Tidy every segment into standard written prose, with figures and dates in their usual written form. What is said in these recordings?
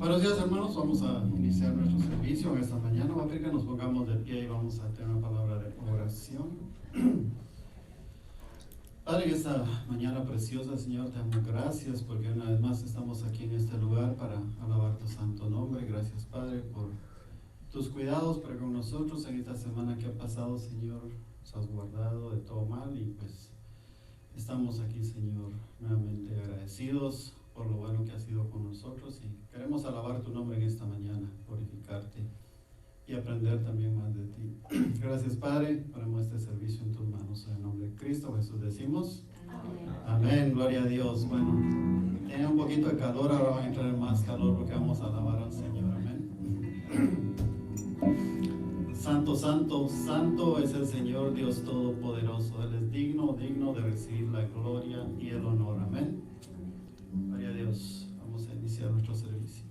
Buenos días, hermanos. Vamos a iniciar nuestro servicio en esta mañana. Voy a pedir que nos pongamos de pie y vamos a tener una palabra de oración. Padre, en esta mañana preciosa, Señor, te damos gracias porque una vez más estamos aquí en este lugar para alabar tu santo nombre. Gracias, Padre, por tus cuidados para con nosotros en esta semana que ha pasado, Señor. Nos has guardado de todo mal y pues estamos aquí, Señor, nuevamente agradecidos por lo bueno que has sido con nosotros y queremos alabar tu nombre en esta mañana, glorificarte y aprender también más de ti. Gracias, Padre, ponemos este servicio en tus manos. En el nombre de Cristo Jesús decimos amén. Amén, gloria a Dios. Bueno, tiene un poquito de calor, ahora va a entrar en más calor porque vamos a alabar al Señor. Amén. Santo, santo, santo es el Señor Dios Todopoderoso. Él es digno de recibir la gloria y el honor. Amén. Gloria a Dios. Vamos a iniciar nuestro servicio.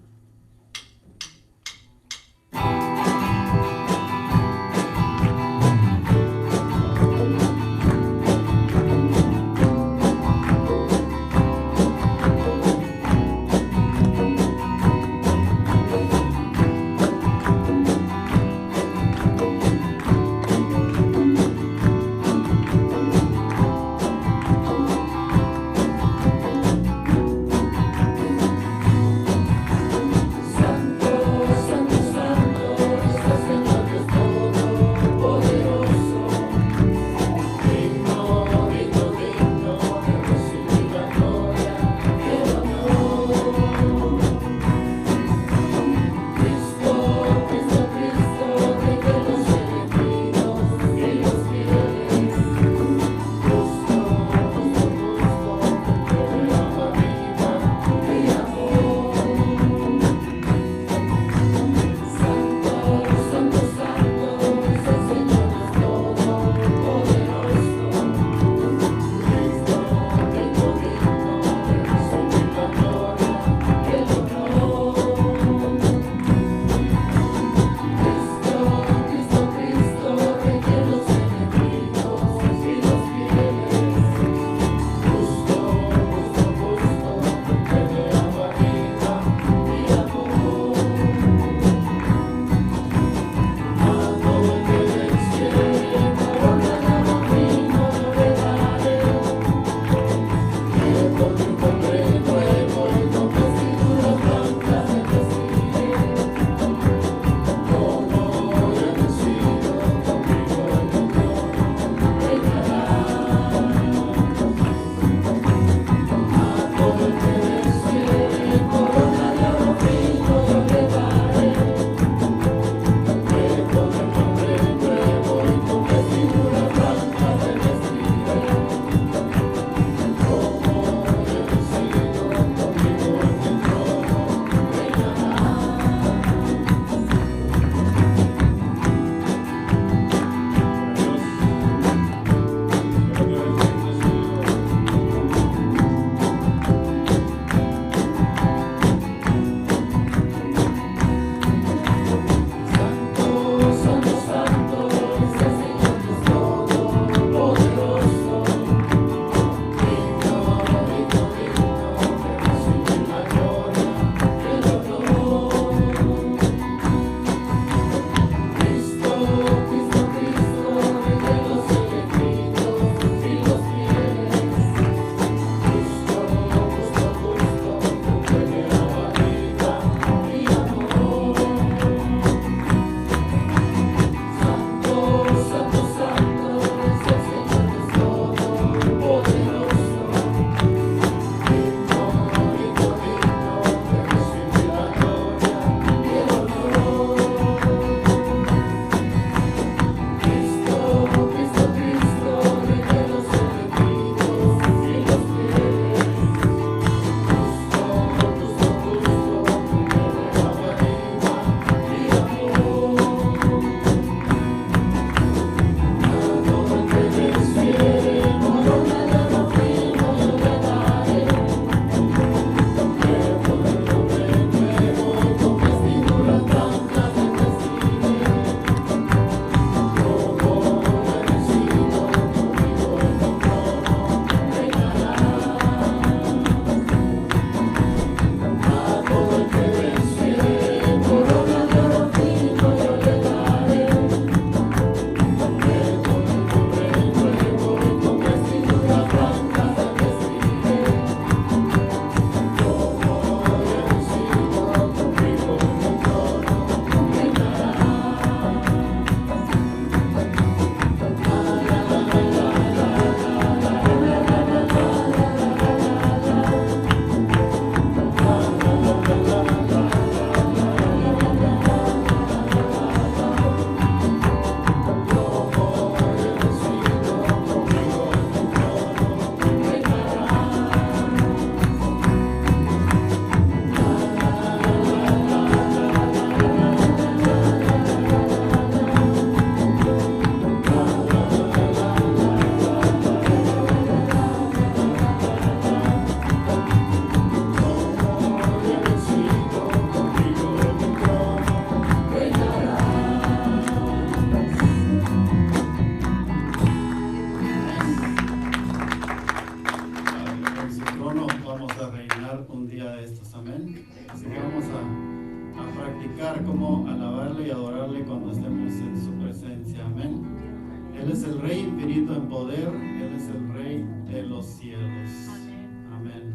a practicar cómo alabarle y adorarle cuando estemos en su presencia. Amén. Él es el Rey infinito en poder, Él es el Rey de los cielos. Amén.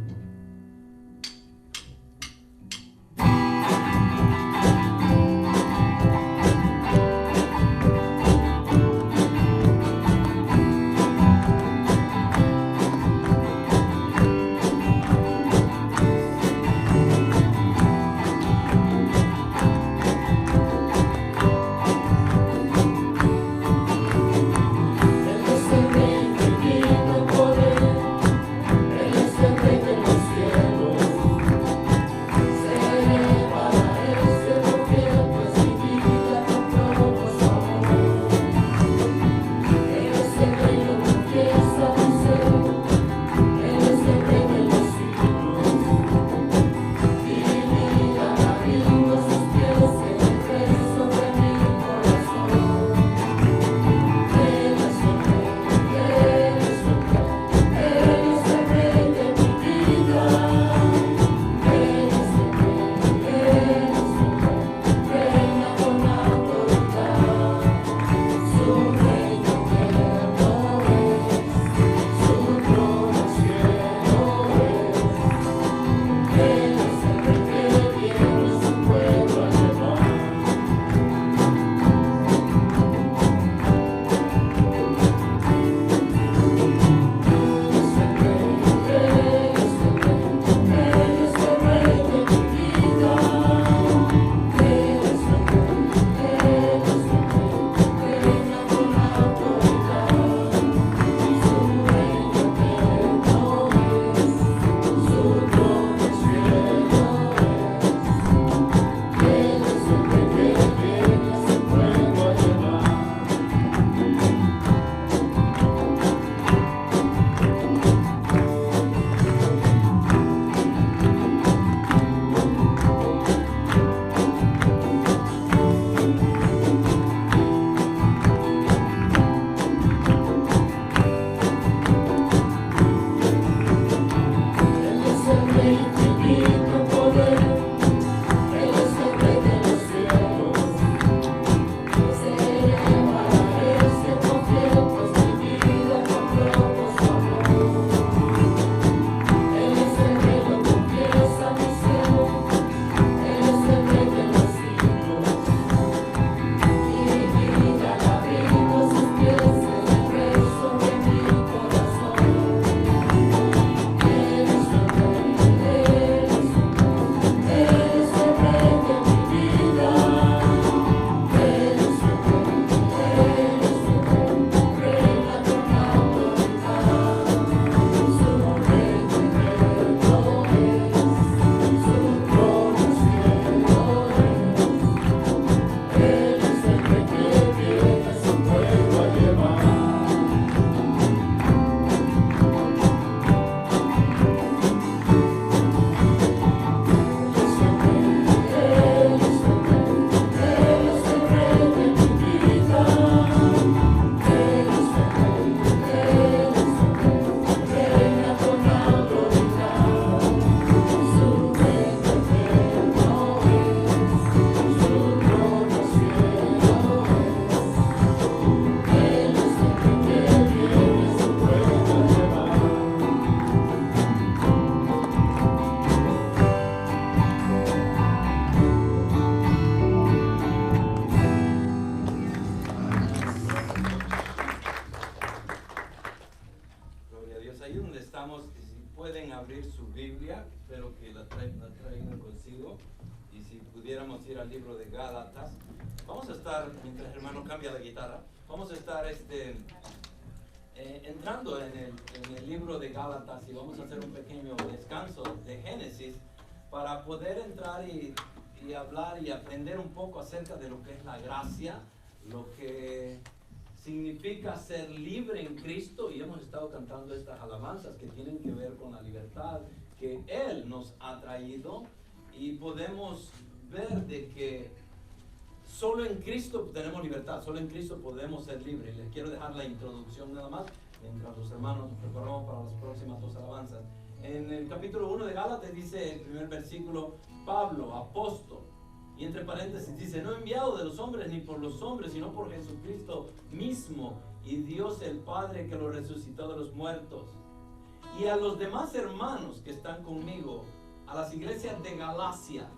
Al libro de Gálatas. Vamos a estar, mientras el hermano cambia la guitarra, vamos a estar entrando en el libro de Gálatas y vamos a hacer un pequeño descanso de Génesis para poder entrar y hablar y aprender un poco acerca de lo que es la gracia, lo que significa ser libre en Cristo, y hemos estado cantando estas alabanzas que tienen que ver con la libertad que Él nos ha traído, y podemos ver de que solo en Cristo tenemos libertad, solo en Cristo podemos ser libres. Les quiero dejar la introducción nada más, mientras los hermanos nos preparamos para las próximas dos alabanzas. En el capítulo 1 de Gálatas dice el primer versículo: Pablo, apóstol. Y entre paréntesis dice, no enviado de los hombres ni por los hombres, sino por Jesucristo mismo y Dios el Padre que lo resucitó de los muertos. Y a los demás hermanos que están conmigo, a las iglesias de Galacia,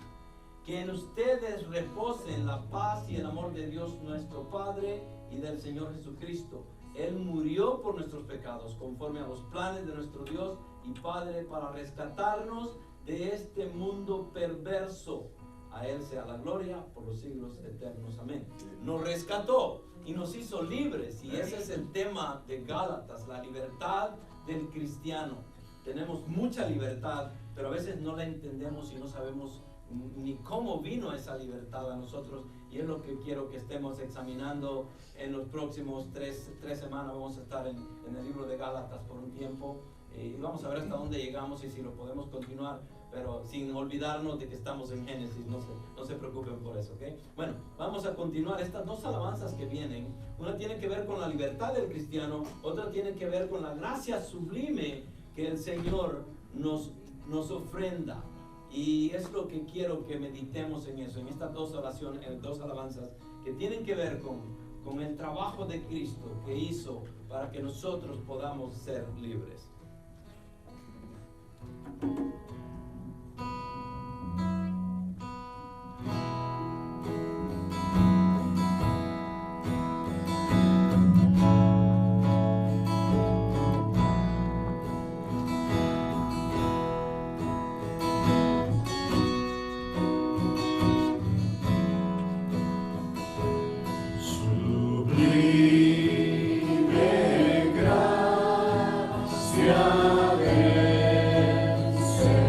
que en ustedes reposen la paz y el amor de Dios nuestro Padre y del Señor Jesucristo. Él murió por nuestros pecados, conforme a los planes de nuestro Dios y Padre, para rescatarnos de este mundo perverso. A Él sea la gloria por los siglos eternos. Amén. Nos rescató y nos hizo libres. Y ese es el tema de Gálatas, la libertad del cristiano. Tenemos mucha libertad, pero a veces no la entendemos y no sabemos ni cómo vino esa libertad a nosotros. Y es lo que quiero que estemos examinando en los próximos tres semanas. Vamos a estar en el libro de Gálatas por un tiempo. Y vamos a ver hasta dónde llegamos y si lo podemos continuar, pero sin olvidarnos de que estamos en Génesis. No se preocupen por eso, ¿ok? Bueno, vamos a continuar estas dos alabanzas que vienen. Una tiene que ver con la libertad del cristiano, otra tiene que ver con la gracia sublime que el Señor nos ofrenda. Y es lo que quiero que meditemos en eso, en estas dos oraciones, dos alabanzas que tienen que ver con el trabajo de Cristo que hizo para que nosotros podamos ser libres. Sublime gracia del Señor.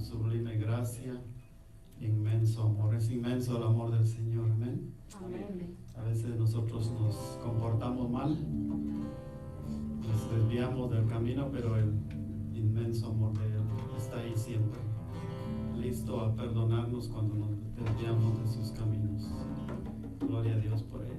sublime gracia, inmenso amor. Es inmenso el amor del Señor, amén. Amén. A veces nosotros nos comportamos mal, nos desviamos del camino, pero el inmenso amor de Él está ahí siempre, listo a perdonarnos cuando nos desviamos de sus caminos. Gloria a Dios por ello.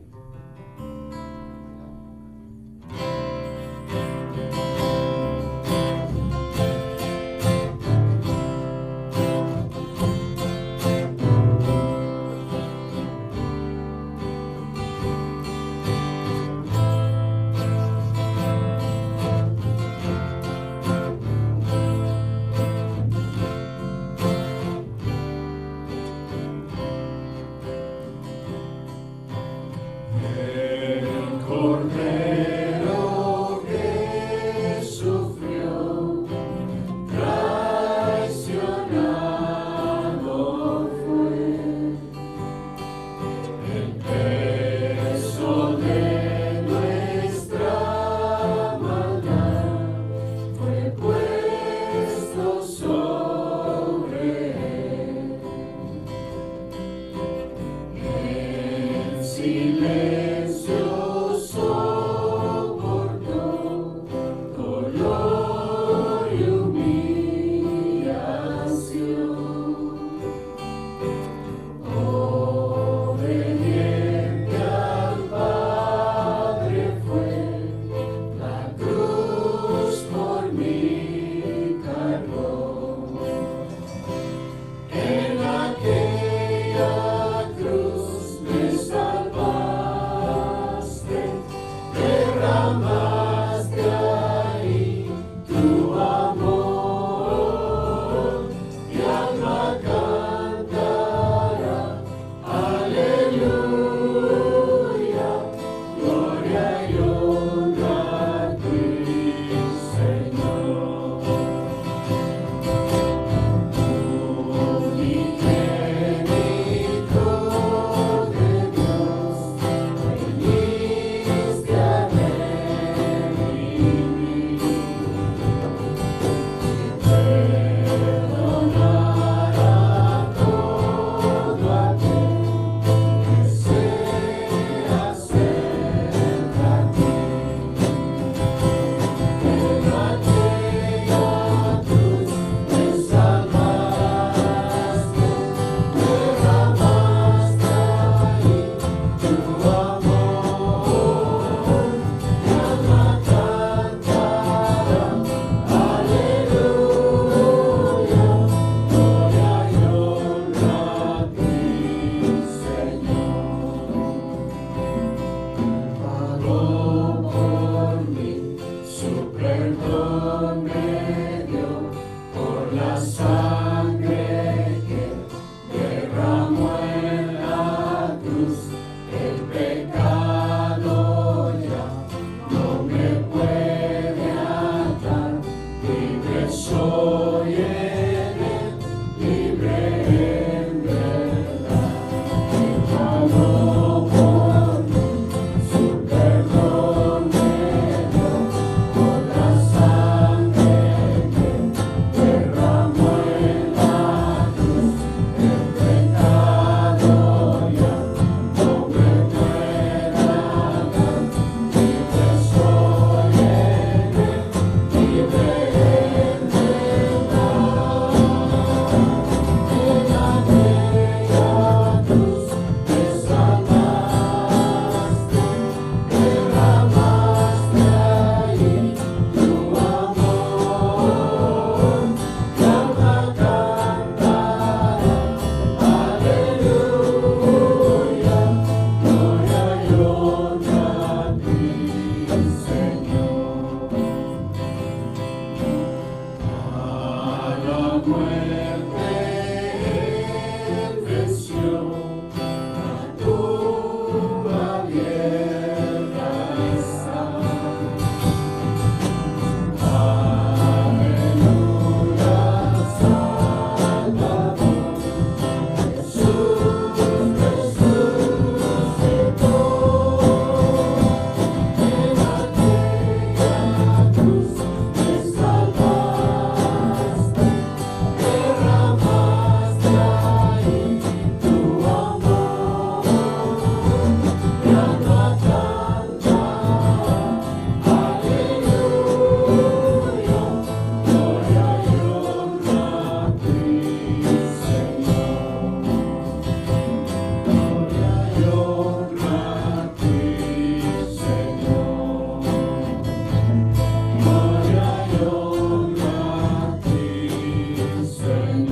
Amén.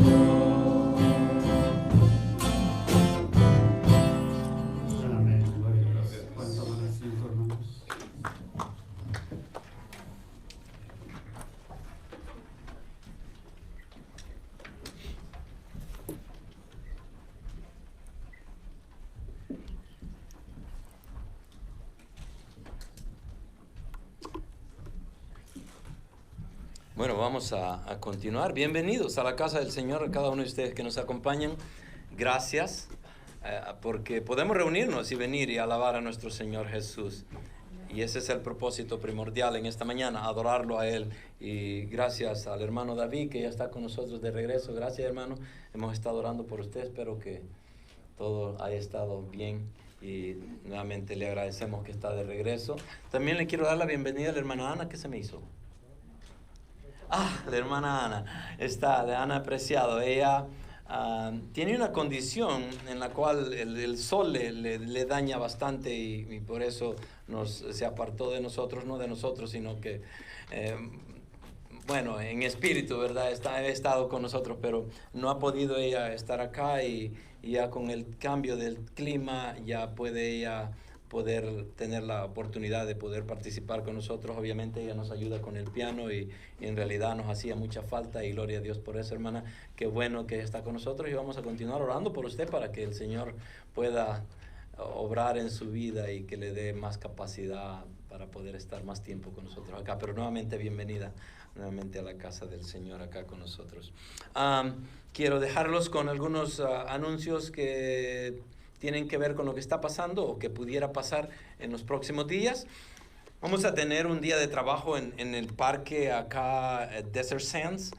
Gloria a Dios. Pueden tomar asiento, hermanos. Bueno, vamos a continuar. Bienvenidos a la casa del Señor, a cada uno de ustedes que nos acompañan. Gracias porque podemos reunirnos y venir y alabar a nuestro Señor Jesús. Y ese es el propósito primordial en esta mañana, adorarlo a Él. Y gracias al hermano David, que ya está con nosotros de regreso. Gracias, hermano. Hemos estado orando por usted. Espero que todo haya estado bien. Y nuevamente le agradecemos que está de regreso. También le quiero dar la bienvenida a la hermana Ana. ¿Qué se me hizo? La hermana Ana. Está, de Ana Apreciado. Ella tiene una condición en la cual el sol le daña bastante y por eso se apartó de nosotros, no de nosotros, sino que, bueno, en espíritu, ¿verdad? Ha estado con nosotros, pero no ha podido ella estar acá y ya con el cambio del clima ya puede ella poder tener la oportunidad de poder participar con nosotros. Obviamente ella nos ayuda con el piano y en realidad nos hacía mucha falta y gloria a Dios por eso, hermana. Qué bueno que está con nosotros y vamos a continuar orando por usted para que el Señor pueda obrar en su vida y que le dé más capacidad para poder estar más tiempo con nosotros acá. Pero nuevamente bienvenida nuevamente a la casa del Señor acá con nosotros. Quiero dejarlos con algunos anuncios que tienen que ver con lo que está pasando o que pudiera pasar en los próximos días. Vamos a tener un día de trabajo en el parque acá, Desert Sands.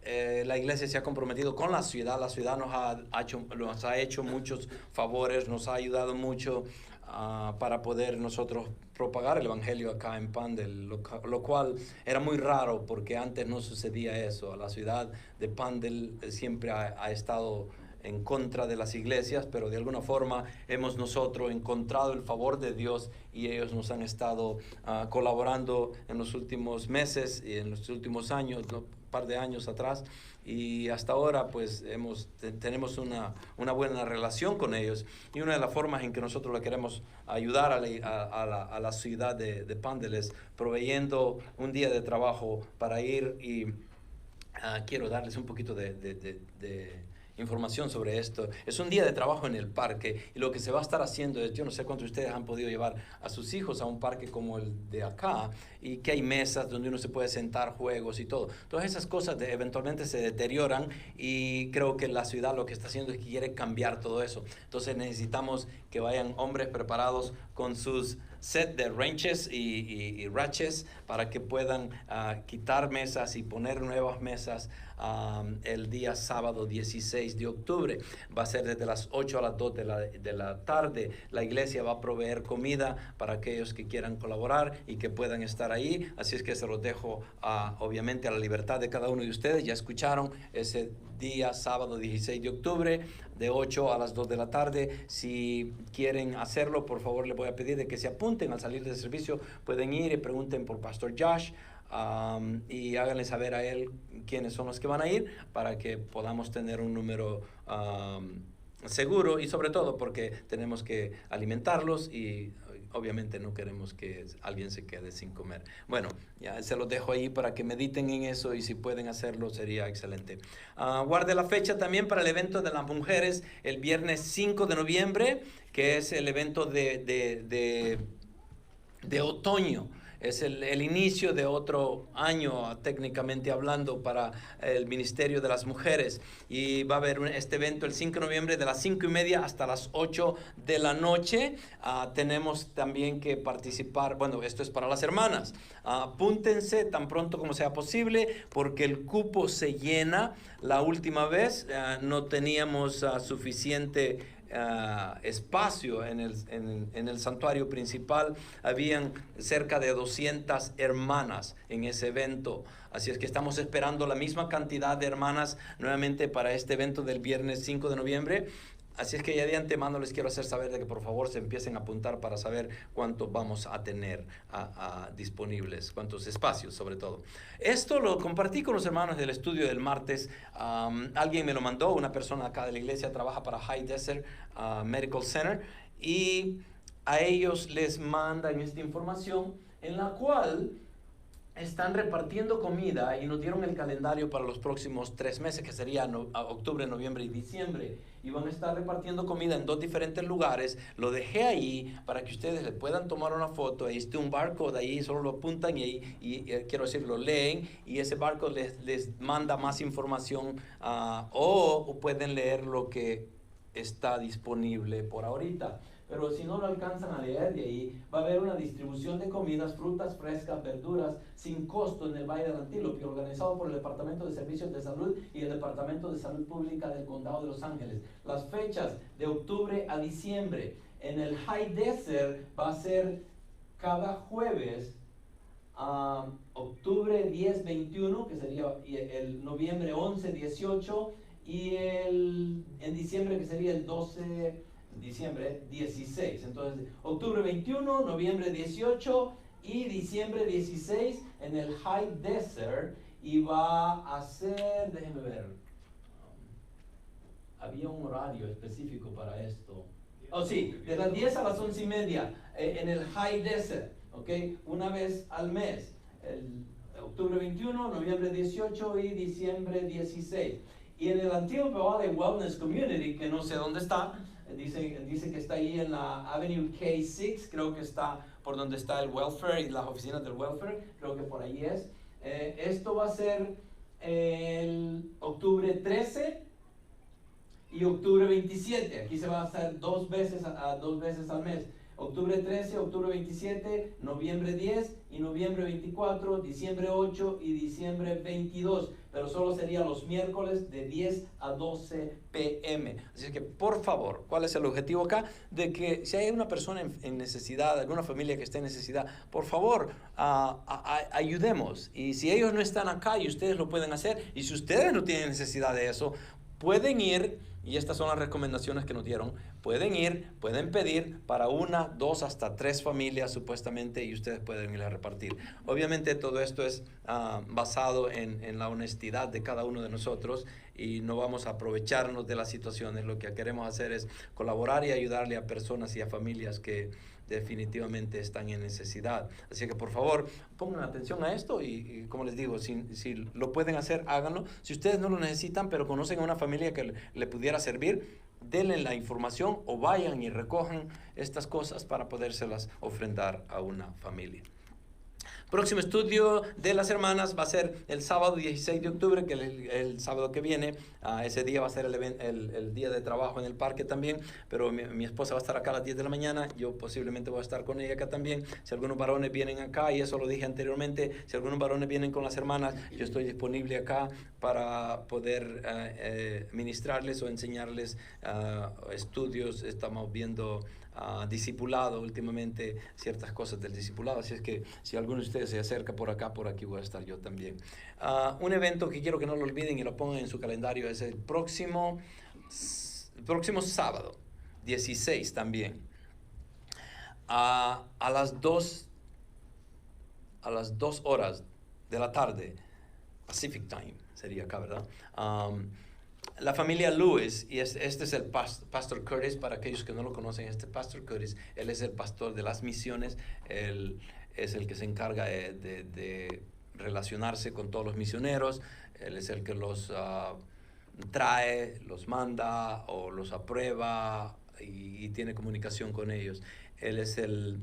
La iglesia se ha comprometido con la ciudad nos ha hecho muchos favores, nos ha ayudado mucho para poder nosotros propagar el evangelio acá en Pandel, lo cual era muy raro porque antes no sucedía eso. La ciudad de Pandel siempre ha estado en contra de las iglesias, pero de alguna forma hemos nosotros encontrado el favor de Dios y ellos nos han estado colaborando en los últimos meses y en los últimos años, un par de años atrás, y hasta ahora pues tenemos una buena relación con ellos, y una de las formas en que nosotros le queremos ayudar a la ciudad de Pandel es proveyendo un día de trabajo para ir y quiero darles un poquito de información sobre esto. Es un día de trabajo en el parque y lo que se va a estar haciendo es, yo no sé cuántos de ustedes han podido llevar a sus hijos a un parque como el de acá y que hay mesas donde uno se puede sentar, juegos y todo. Todas esas cosas eventualmente se deterioran y creo que la ciudad lo que está haciendo es que quiere cambiar todo eso. Entonces necesitamos que vayan hombres preparados con sus set de wrenches y ratchets para que puedan quitar mesas y poner nuevas mesas el día sábado 16 de octubre. Va a ser desde las 8 a las 2 de la tarde. La iglesia va a proveer comida para aquellos que quieran colaborar y que puedan estar ahí. Así es que se los dejo obviamente a la libertad de cada uno de ustedes. Ya escucharon ese día sábado 16 de octubre de 8 a las 2 de la tarde. Si quieren hacerlo, por favor les voy a pedir de que se apunten al salir del servicio. Pueden ir y pregunten por Pastor Josh y háganle saber a él quiénes son los que van a ir para que podamos tener un número seguro, y sobre todo porque tenemos que alimentarlos y obviamente no queremos que alguien se quede sin comer. Bueno, ya se los dejo ahí para que mediten en eso y si pueden hacerlo sería excelente. Guarde la fecha también para el evento de las mujeres el viernes 5 de noviembre, que es el evento de otoño. Es el inicio de otro año, técnicamente hablando, para el Ministerio de las Mujeres. Y va a haber este evento el 5 de noviembre de las 5:30 hasta las 8 de la noche. Tenemos también que participar, bueno, esto es para las hermanas. Apúntense tan pronto como sea posible porque el cupo se llena. La última vez no teníamos suficiente espacio en el santuario principal. Habían cerca de 200 hermanas en ese evento, así es que estamos esperando la misma cantidad de hermanas nuevamente para este evento del viernes 5 de noviembre. Así es que ya de antemano les quiero hacer saber de que por favor se empiecen a apuntar para saber cuánto vamos a tener disponibles, cuántos espacios sobre todo. Esto lo compartí con los hermanos del estudio del martes. Alguien me lo mandó, una persona acá de la iglesia trabaja para High Desert Medical Center y a ellos les mandan esta información en la cual están repartiendo comida y nos dieron el calendario para los próximos 3 meses, que sería octubre, noviembre y diciembre. Y van a estar repartiendo comida en 2 diferentes lugares. Lo dejé ahí para que ustedes le puedan tomar una foto. Ahí está un barcode ahí, solo lo apuntan y quiero decir, lo leen y ese barcode les manda más información o pueden leer lo que está disponible por ahorita. Pero si no lo alcanzan a leer de ahí, va a haber una distribución de comidas, frutas frescas, verduras, sin costo en el Valle del Antílope, organizado por el Departamento de Servicios de Salud y el Departamento de Salud Pública del Condado de Los Ángeles. Las fechas de octubre a diciembre. En el High Desert va a ser cada jueves, octubre 10-21, que sería el noviembre 11-18, y en diciembre, que sería el 12... diciembre 16, entonces octubre 21, noviembre 18 y diciembre 16 en el High Desert, y va a ser, déjenme ver, había un horario específico para esto, sí, de las 10 a las 11:30 en el High Desert, ok, una vez al mes, octubre 21, noviembre 18 y diciembre 16, y en el Antílope Valley Wellness Community, que no sé dónde está, dice que está ahí en la Avenue K6, creo que está por donde está el welfare y las oficinas del welfare, creo que por ahí es. Esto va a ser el octubre 13 y octubre 27, aquí se va a hacer 2 veces al mes. Octubre 13, octubre 27, noviembre 10 y noviembre 24, diciembre 8 y diciembre 22. Pero solo sería los miércoles de 10 a 12 p.m. Así que, por favor, ¿cuál es el objetivo acá? De que si hay una persona en necesidad, alguna familia que esté en necesidad, por favor, ayudemos. Y si ellos no están acá y ustedes lo pueden hacer, y si ustedes no tienen necesidad de eso, pueden ir, y estas son las recomendaciones que nos dieron, pueden pedir para 1, 2, hasta 3 familias supuestamente, y ustedes pueden ir a repartir. Obviamente todo esto es basado en la honestidad de cada uno de nosotros, y no vamos a aprovecharnos de las situaciones. Lo que queremos hacer es colaborar y ayudarle a personas y a familias que definitivamente están en necesidad. Así que por favor pongan atención a esto y como les digo, si lo pueden hacer, háganlo. Si ustedes no lo necesitan pero conocen a una familia que le pudiera servir, denle la información o vayan y recojan estas cosas para podérselas ofrendar a una familia. Próximo estudio de las hermanas va a ser el sábado 16 de octubre, que el sábado que viene. Ese día va a ser el día de trabajo en el parque también, pero mi esposa va a estar acá a las 10 de la mañana, yo posiblemente voy a estar con ella acá también. Si algunos varones vienen acá, y eso lo dije anteriormente, si algunos varones vienen con las hermanas, yo estoy disponible acá para poder ministrarles o enseñarles estudios. Estamos viendo discipulado últimamente, ciertas cosas del discipulado, así es que si alguno de ustedes se acerca por acá, por aquí voy a estar yo también. Un evento que quiero que no lo olviden y lo pongan en su calendario es el próximo sábado 16 también, a las 2 horas de la tarde Pacific Time sería acá, ¿verdad? La familia Lewis, y este es el Pastor Curtis, para aquellos que no lo conocen, Pastor Curtis, él es el pastor de las misiones, él es el que se encarga de relacionarse con todos los misioneros, él es el que los trae, los manda o los aprueba y tiene comunicación con ellos. Él es el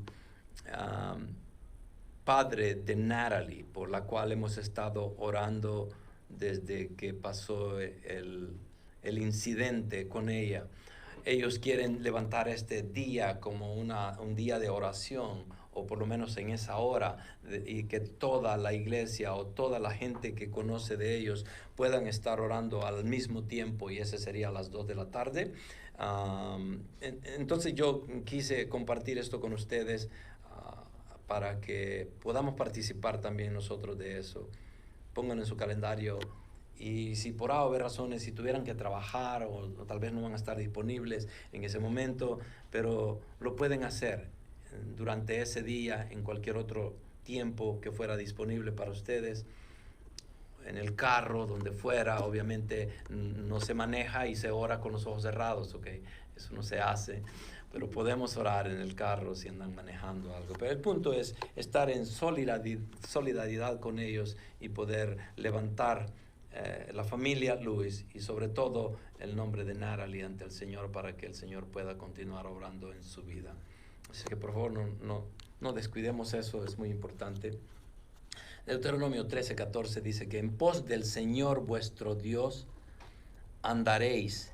padre de Natalie, por la cual hemos estado orando desde que pasó el incidente con ella. Ellos quieren levantar este día como un día de oración, o por lo menos en esa hora, y que toda la iglesia o toda la gente que conoce de ellos puedan estar orando al mismo tiempo, y ese sería a las 2 de la tarde. Entonces yo quise compartir esto con ustedes para que podamos participar también nosotros de eso. Pongan en su calendario Y si por A o B razones, si tuvieran que trabajar o tal vez no van a estar disponibles en ese momento, pero lo pueden hacer durante ese día, en cualquier otro tiempo que fuera disponible para ustedes, en el carro, donde fuera. Obviamente no se maneja y se ora con los ojos cerrados, ¿ok? Eso no se hace, pero podemos orar en el carro si andan manejando algo. Pero el punto es estar en solidaridad con ellos y poder levantar la familia Lewis y sobre todo el nombre de Natalie ante el Señor, para que el Señor pueda continuar obrando en su vida. Así que por favor no descuidemos eso, es muy importante. Deuteronomio 13:14 dice que en pos del Señor vuestro Dios andaréis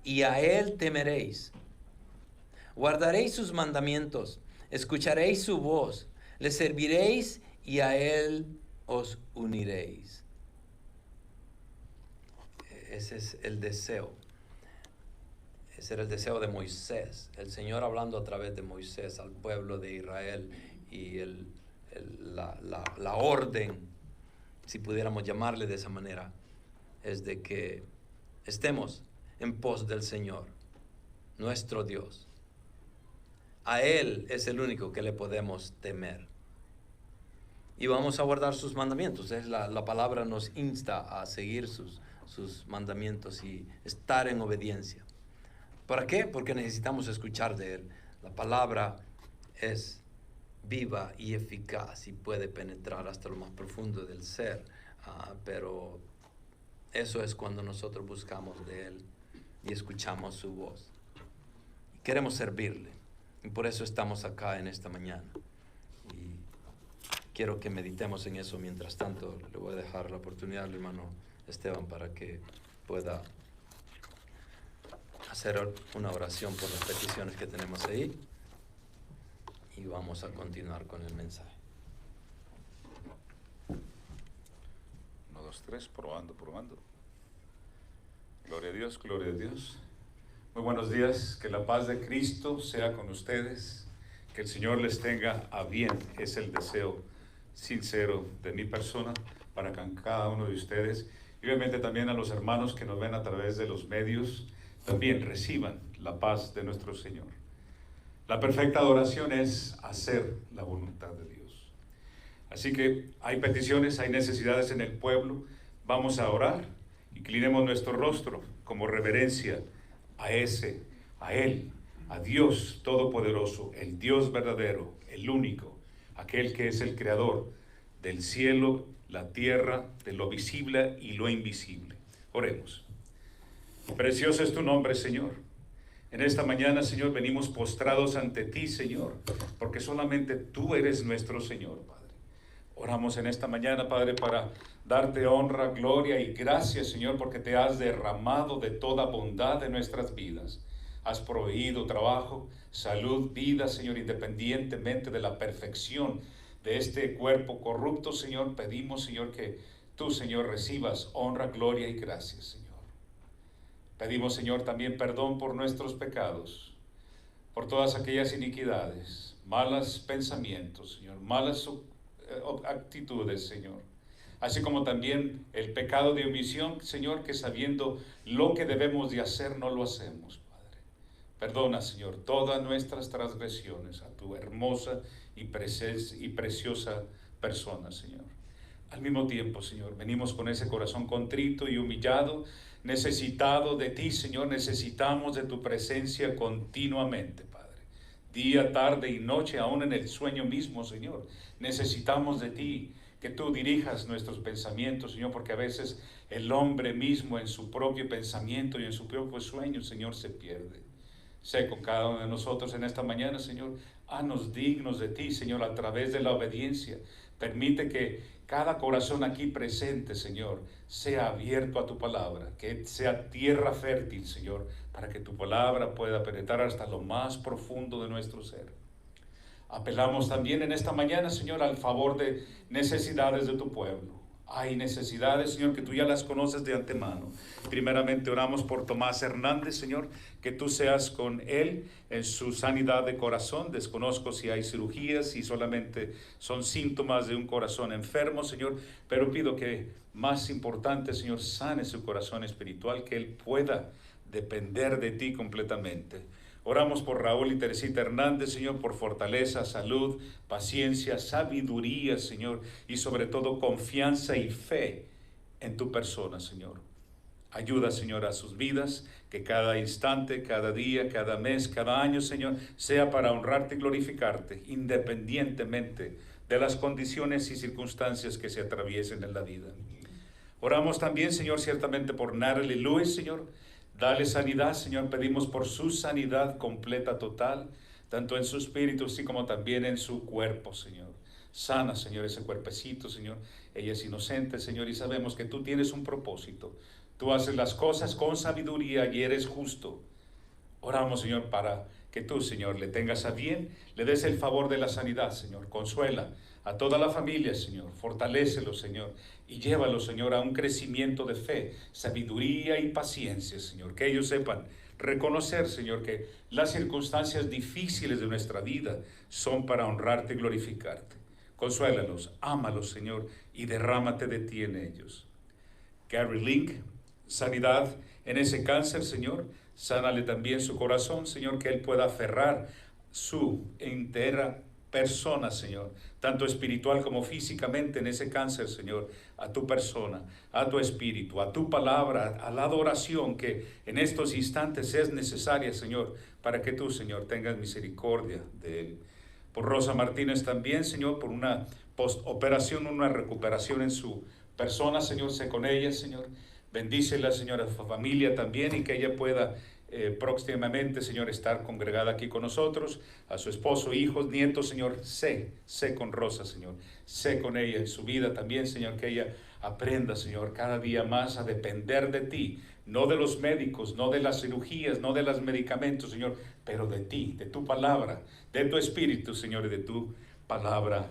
y a Él temeréis. Guardaréis sus mandamientos, escucharéis su voz, le serviréis y a Él os uniréis. Ese es el deseo. Ese era el deseo de Moisés. El Señor hablando a través de Moisés al pueblo de Israel, y la orden, si pudiéramos llamarle de esa manera, es de que estemos en pos del Señor, nuestro Dios. A Él es el único que le podemos temer. Y vamos a guardar sus mandamientos. La palabra nos insta a seguir sus mandamientos y estar en obediencia. ¿Para qué? Porque necesitamos escuchar de Él. La palabra es viva y eficaz y puede penetrar hasta lo más profundo del ser. Pero eso es cuando nosotros buscamos de Él y escuchamos su voz. Y queremos servirle. Y por eso estamos acá en esta mañana. Y quiero que meditemos en eso. Mientras tanto, le voy a dejar la oportunidad al hermano Esteban para que pueda hacer una oración por las peticiones que tenemos ahí, y vamos a continuar con el mensaje. 1, 2, 3, probando. Gloria a Dios, gloria a Dios. Muy buenos días, que la paz de Cristo sea con ustedes, que el Señor les tenga a bien. Es el deseo sincero de mi persona para cada uno de ustedes. Y obviamente también a los hermanos que nos ven a través de los medios, también reciban la paz de nuestro Señor. La perfecta adoración es hacer la voluntad de Dios. Así que hay peticiones, hay necesidades en el pueblo. Vamos a orar, inclinemos nuestro rostro como reverencia a Él, a Dios Todopoderoso, el Dios verdadero, el único, aquel que es el creador del cielo, la tierra, de lo visible y lo invisible. Oremos. Precioso es tu nombre, Señor. En esta mañana, Señor, venimos postrados ante ti, Señor, porque solamente tú eres nuestro Señor, Padre. Oramos en esta mañana, Padre, para darte honra, gloria y gracias, Señor, porque te has derramado de toda bondad en nuestras vidas. Has proveído trabajo, salud, vida, Señor, independientemente de la perfección de este cuerpo corrupto, Señor. Pedimos, Señor, que tú, Señor, recibas honra, gloria y gracias, Señor. Pedimos, Señor, también perdón por nuestros pecados, por todas aquellas iniquidades, malos pensamientos, Señor, malas actitudes, Señor. Así como también el pecado de omisión, Señor, que sabiendo lo que debemos de hacer, no lo hacemos, Padre. Perdona, Señor, todas nuestras transgresiones a tu hermosa y preciosa persona, Señor. Al mismo tiempo, Señor, venimos con ese corazón contrito y humillado, necesitado de ti, Señor. Necesitamos de tu presencia continuamente, Padre. Día, tarde y noche, aún en el sueño mismo, Señor. Necesitamos de ti, que tú dirijas nuestros pensamientos, Señor, porque a veces el hombre mismo en su propio pensamiento y en su propio sueño, Señor, se pierde. Sé con cada uno de nosotros en esta mañana, Señor. Haznos dignos de ti, Señor, a través de la obediencia. Permite que cada corazón aquí presente, Señor, sea abierto a tu palabra, que sea tierra fértil, Señor, para que tu palabra pueda penetrar hasta lo más profundo de nuestro ser. Apelamos también en esta mañana, Señor, al favor de necesidades de tu pueblo. Hay necesidades, Señor, que tú ya las conoces de antemano. Primeramente oramos por Tomás Hernández, Señor, que tú seas con él en su sanidad de corazón. Desconozco si hay cirugías, si solamente son síntomas de un corazón enfermo, Señor, pero pido que más importante, Señor, sane su corazón espiritual, que él pueda depender de ti completamente. Oramos por Raúl y Teresita Hernández, Señor, por fortaleza, salud, paciencia, sabiduría, Señor, y sobre todo confianza y fe en tu persona, Señor. Ayuda, Señor, a sus vidas, que cada instante, cada día, cada mes, cada año, Señor, sea para honrarte y glorificarte, independientemente de las condiciones y circunstancias que se atraviesen en la vida. Oramos también, Señor, ciertamente por Natalie Lewis, Señor. Dale sanidad, Señor, pedimos por su sanidad completa, total, tanto en su espíritu, así como también en su cuerpo, Señor. Sana, Señor, ese cuerpecito, Señor. Ella es inocente, Señor, y sabemos que tú tienes un propósito. Tú haces las cosas con sabiduría y eres justo. Oramos, Señor, para que tú, Señor, le tengas a bien, le des el favor de la sanidad, Señor. Consuela a toda la familia, Señor. Fortalécelo, Señor, y llévalo, Señor, a un crecimiento de fe, sabiduría y paciencia, Señor. Que ellos sepan reconocer, Señor, que las circunstancias difíciles de nuestra vida son para honrarte y glorificarte. Consuélalos, ámalos, Señor, y derrámate de ti en ellos. Gary Link, sanidad en ese cáncer, Señor. Sánale también su corazón, Señor, que él pueda aferrar su entera persona, Señor, tanto espiritual como físicamente en ese cáncer, Señor, a tu persona, a tu espíritu, a tu palabra, a la adoración que en estos instantes es necesaria, Señor, para que tú, Señor, tengas misericordia de él. Por Rosa Martínez también, Señor, por una postoperación, una recuperación en su persona, Señor, sé con ella, Señor. Bendícela, Señor, a su familia también y que ella pueda próximamente, Señor, estar congregada aquí con nosotros, a su esposo, hijos, nietos, Señor. Sé con Rosa, Señor. Sé con ella en su vida también, Señor, que ella aprenda, Señor, cada día más a depender de ti, no de los médicos, no de las cirugías, no de los medicamentos, Señor, pero de ti, de tu palabra, de tu espíritu, Señor, y de tu palabra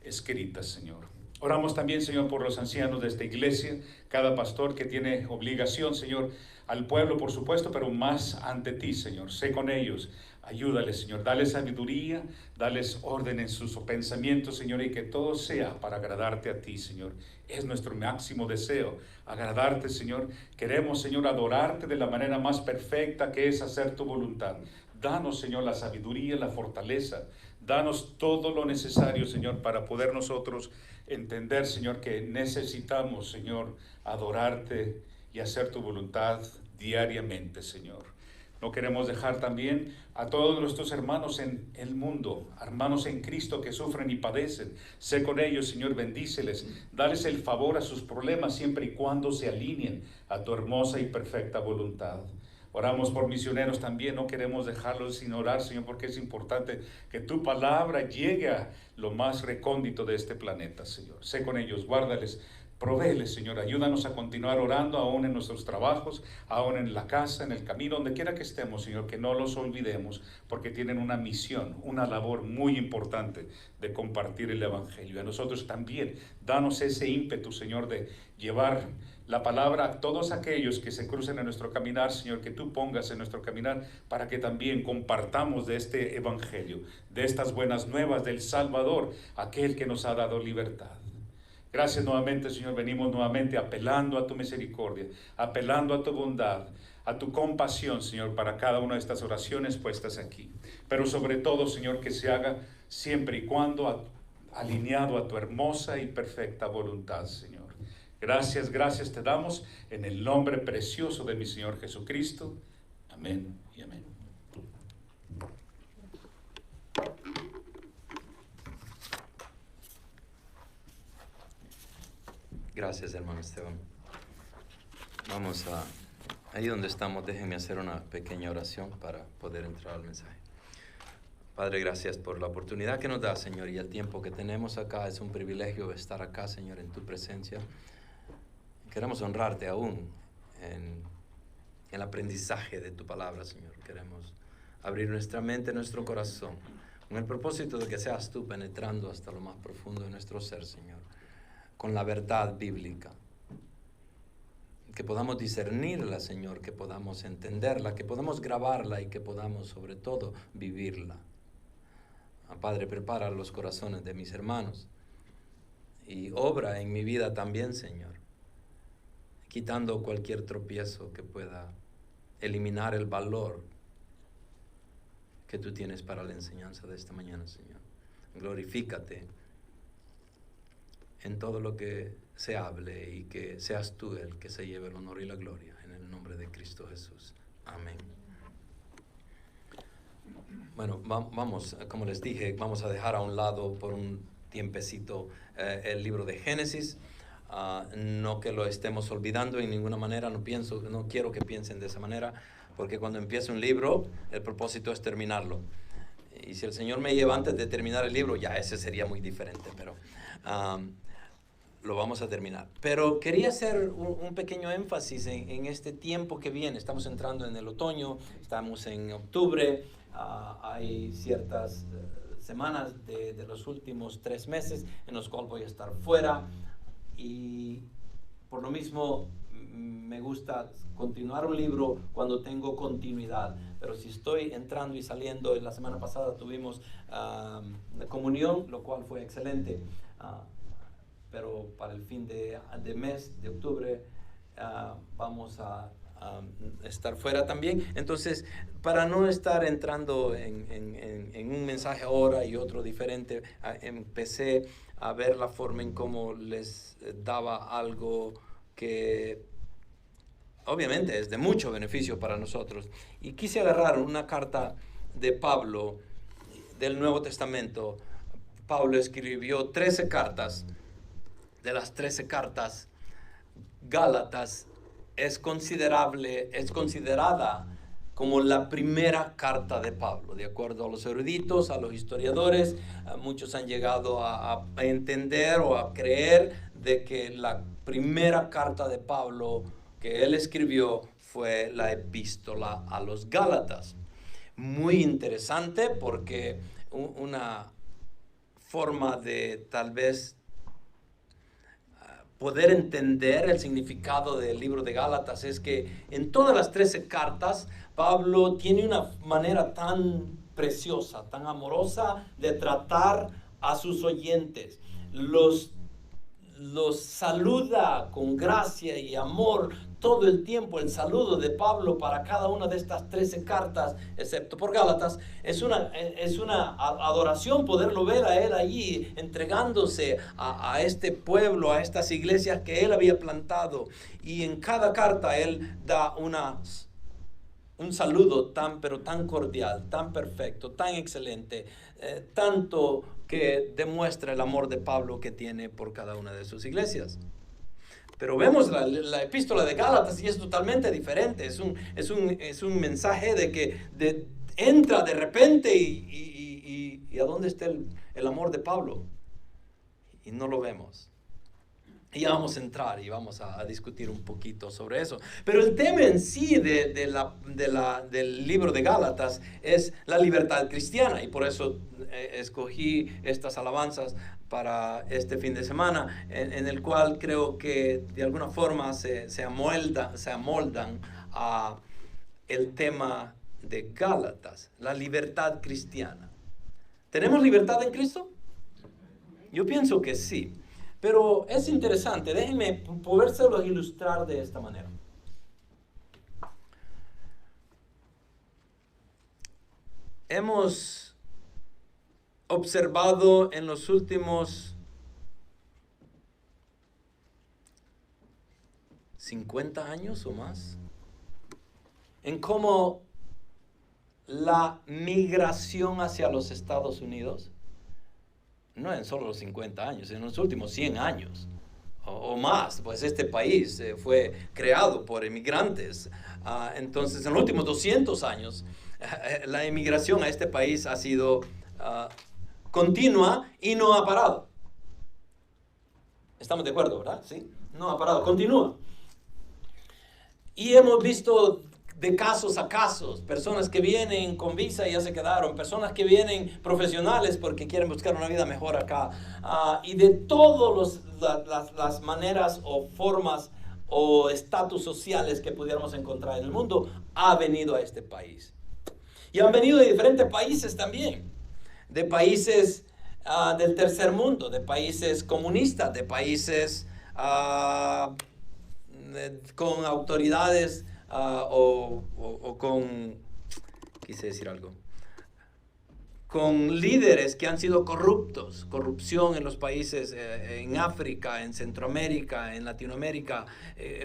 escrita, Señor. Oramos también, Señor, por los ancianos de esta iglesia, cada pastor que tiene obligación, Señor, al pueblo, por supuesto, pero más ante ti, Señor. Sé con ellos, ayúdales, Señor, dale sabiduría, dales orden en sus pensamientos, Señor, y que todo sea para agradarte a ti, Señor. Es nuestro máximo deseo, agradarte, Señor. Queremos, Señor, adorarte de la manera más perfecta, que es hacer tu voluntad. Danos, Señor, la sabiduría, la fortaleza. Danos todo lo necesario, Señor, para poder nosotros entender, Señor, que necesitamos, Señor, adorarte y hacer tu voluntad diariamente, Señor. No queremos dejar también a todos nuestros hermanos en el mundo, hermanos en Cristo que sufren y padecen. Sé con ellos, Señor, bendíceles. Dales el favor a sus problemas siempre y cuando se alineen a tu hermosa y perfecta voluntad. Oramos por misioneros también, no queremos dejarlos sin orar, Señor, porque es importante que tu palabra llegue a lo más recóndito de este planeta, Señor. Sé con ellos, guárdales, provéeles, Señor, ayúdanos a continuar orando aún en nuestros trabajos, aún en la casa, en el camino, donde quiera que estemos, Señor, que no los olvidemos, porque tienen una misión, una labor muy importante de compartir el Evangelio. A nosotros también, danos ese ímpetu, Señor, de llevar la palabra a todos aquellos que se crucen en nuestro caminar, Señor, que tú pongas en nuestro caminar para que también compartamos de este evangelio, de estas buenas nuevas del Salvador, aquel que nos ha dado libertad. Gracias nuevamente, Señor, venimos nuevamente apelando a tu misericordia, apelando a tu bondad, a tu compasión, Señor, para cada una de estas oraciones puestas aquí. Pero sobre todo, Señor, que se haga siempre y cuando alineado a tu hermosa y perfecta voluntad, Señor. Gracias, gracias te damos en el nombre precioso de mi Señor Jesucristo. Amén y amén. Gracias, hermano Esteban. Vamos a, ahí donde estamos, déjenme hacer una pequeña oración para poder entrar al mensaje. Padre, gracias por la oportunidad que nos da, Señor, y el tiempo que tenemos acá. Es un privilegio estar acá, Señor, en tu presencia. Queremos honrarte aún en el aprendizaje de tu palabra, Señor. Queremos abrir nuestra mente, nuestro corazón, con el propósito de que seas tú penetrando hasta lo más profundo de nuestro ser, Señor. con la verdad bíblica. Que podamos discernirla, Señor, que podamos entenderla, que podamos grabarla y que podamos sobre todo vivirla. Padre, prepara los corazones de mis hermanos y obra en mi vida también, Señor, quitando cualquier tropiezo que pueda eliminar el valor que tú tienes para la enseñanza de esta mañana, Señor. Glorifícate en todo lo que se hable y que seas tú el que se lleve el honor y la gloria, en el nombre de Cristo Jesús. Amén. Bueno, vamos, como les dije, vamos a dejar a un lado por un tiempecito el libro de Génesis. No que lo estemos olvidando en ninguna manera, no quiero que piensen de esa manera, porque cuando empieza un libro, el propósito es terminarlo. Y si el Señor me lleva antes de terminar el libro, ya ese sería muy diferente, pero lo vamos a terminar. Pero quería hacer un pequeño énfasis en este tiempo que viene. Estamos entrando en el otoño, estamos en octubre, hay ciertas semanas de los últimos 3 meses en los cuales voy a estar fuera, y por lo mismo me gusta continuar un libro cuando tengo continuidad. Pero si estoy entrando y saliendo, la semana pasada tuvimos la comunión, lo cual fue excelente. Pero para el fin de mes de octubre vamos a estar fuera también. Entonces, para no estar entrando en un mensaje ahora y otro diferente, empecé a ver la forma en cómo les daba algo que obviamente es de mucho beneficio para nosotros. Y quise agarrar una carta de Pablo del Nuevo Testamento. Pablo escribió 13 cartas. De las 13 cartas, Gálatas es considerada como la primera carta de Pablo. De acuerdo a los eruditos, a los historiadores, muchos han llegado a entender o a creer de que la primera carta de Pablo que él escribió fue la epístola a los Gálatas. Muy interesante, porque una forma de tal vez poder entender el significado del libro de Gálatas es que en todas las 13 cartas Pablo tiene una manera tan preciosa, tan amorosa de tratar a sus oyentes. Los saluda con gracia y amor todo el tiempo. El saludo de Pablo para cada una de estas 13 cartas, excepto por Gálatas, es una adoración poderlo ver a él allí entregándose a este pueblo, a estas iglesias que él había plantado. Y en cada carta él da un saludo pero tan cordial, tan perfecto, tan excelente, tanto que demuestra el amor de Pablo que tiene por cada una de sus iglesias. Pero vemos la epístola de Gálatas y es totalmente diferente. Es un mensaje de que entra de repente y ¿a dónde está el amor de Pablo? Y no lo vemos. Y ya vamos a entrar y vamos a discutir un poquito sobre eso. Pero el tema en sí del libro de Gálatas es la libertad cristiana. Y por eso escogí estas alabanzas para este fin de semana, en el cual creo que de alguna forma se amoldan a el tema de Gálatas, la libertad cristiana. ¿Tenemos libertad en Cristo? Yo pienso que sí. Pero es interesante, déjenme podérselos ilustrar de esta manera. Hemos observado en los últimos 50 años o más, en cómo la migración hacia los Estados Unidos, no en solo los 50 años, en los últimos 100 años o más, pues este país fue creado por emigrantes. Entonces, en los últimos 200 años, la emigración a este país ha sido continua y no ha parado. ¿Estamos de acuerdo, verdad? Sí, no ha parado, continúa. Y hemos visto de casos a casos, personas que vienen con visa y ya se quedaron, personas que vienen profesionales porque quieren buscar una vida mejor acá, y de todas las maneras o formas o estatus sociales que pudiéramos encontrar en el mundo, ha venido a este país. Y han venido de diferentes países también, de países del tercer mundo, de países comunistas, de países con autoridades o con, quise decir algo, con líderes que han sido corruptos, corrupción en los países, en África, en Centroamérica, en Latinoamérica,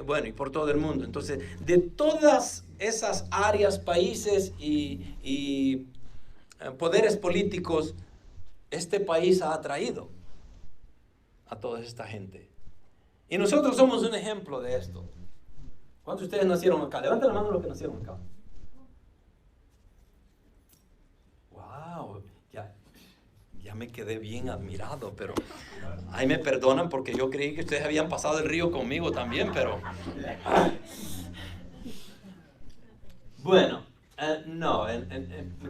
bueno, y por todo el mundo. Entonces, de todas esas áreas, países y poderes políticos, este país ha atraído a toda esta gente. Y nosotros somos un ejemplo de esto. ¿Cuántos de ustedes nacieron acá? Levanten la mano los que nacieron acá. Wow, ya me quedé bien admirado, pero ahí me perdonan porque yo creí que ustedes habían pasado el río conmigo también, pero... Bueno, no,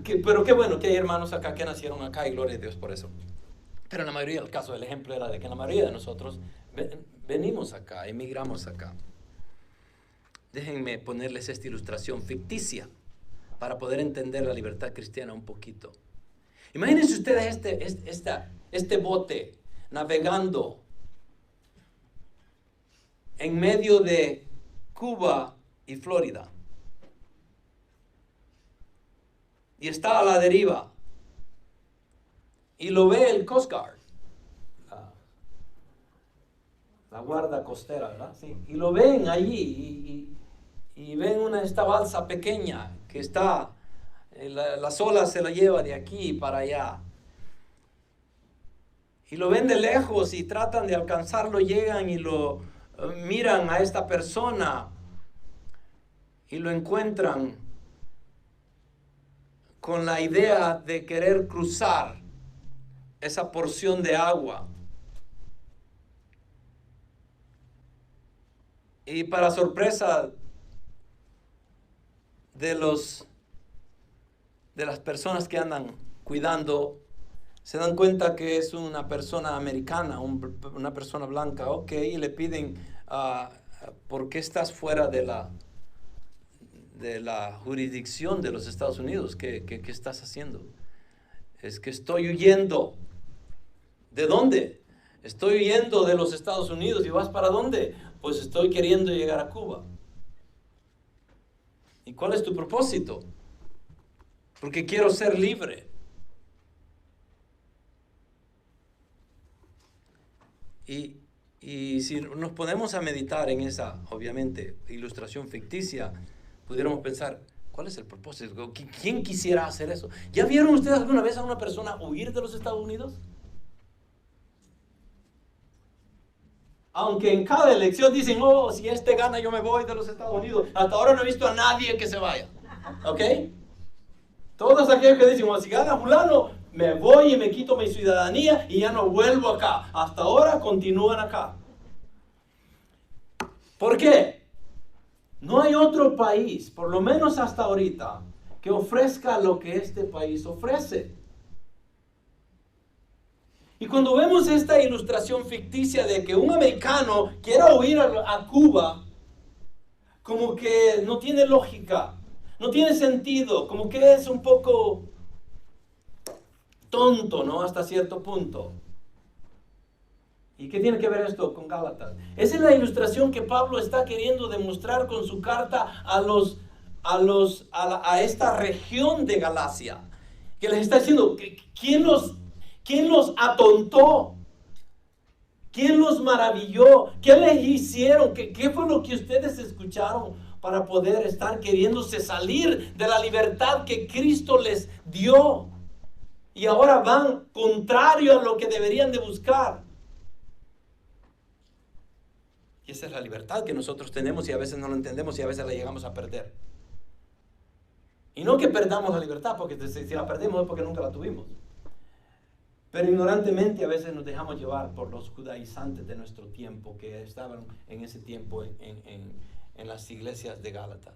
pero qué bueno que hay hermanos acá que nacieron acá y gloria a Dios por eso. Pero en la mayoría del caso, el ejemplo era de que en la mayoría de nosotros venimos acá, emigramos acá. Déjenme ponerles esta ilustración ficticia para poder entender la libertad cristiana un poquito. Imagínense ustedes este bote navegando en medio de Cuba y Florida. Y está a la deriva. Y lo ve el Coast Guard. La guarda costera, ¿verdad? Sí. Y lo ven allí y ven esta balsa pequeña que está, las olas se la lleva de aquí para allá. Y lo ven de lejos y tratan de alcanzarlo, llegan y lo miran a esta persona y lo encuentran con la idea de querer cruzar esa porción de agua. Y para sorpresa de las personas que andan cuidando, se dan cuenta que es una persona americana, una persona blanca, ok, y le piden, ¿por qué estás fuera de la jurisdicción de los Estados Unidos? ¿Qué estás haciendo? Es que estoy huyendo. ¿De dónde? Estoy huyendo de los Estados Unidos. ¿Y vas para dónde? Pues estoy queriendo llegar a Cuba. ¿Y cuál es tu propósito? Porque quiero ser libre. Y si nos ponemos a meditar en esa, obviamente, ilustración ficticia, pudiéramos pensar, ¿cuál es el propósito? ¿Quién quisiera hacer eso? ¿Ya vieron ustedes alguna vez a una persona huir de los Estados Unidos? Aunque en cada elección dicen, oh, si este gana yo me voy de los Estados Unidos. Hasta ahora no he visto a nadie que se vaya. ¿Ok? Todos aquellos que dicen, oh, si gana fulano, me voy y me quito mi ciudadanía y ya no vuelvo acá. Hasta ahora continúan acá. ¿Por qué? No hay otro país, por lo menos hasta ahorita, que ofrezca lo que este país ofrece. Y cuando vemos esta ilustración ficticia de que un americano quiera huir a Cuba, como que no tiene lógica, no tiene sentido, como que es un poco tonto, ¿no? Hasta cierto punto. ¿Y qué tiene que ver esto con Gálatas? Esa es la ilustración que Pablo está queriendo demostrar con su carta a esta región de Galacia. Que les está diciendo, ¿quién los atontó? ¿Quién los maravilló? ¿Qué les hicieron? ¿Qué fue lo que ustedes escucharon para poder estar queriéndose salir de la libertad que Cristo les dio? Y ahora van contrario a lo que deberían de buscar. Y esa es la libertad que nosotros tenemos y a veces no lo entendemos y a veces la llegamos a perder. Y no que perdamos la libertad, porque si la perdemos es porque nunca la tuvimos. Pero ignorantemente a veces nos dejamos llevar por los judaizantes de nuestro tiempo que estaban en ese tiempo en las iglesias de Gálatas.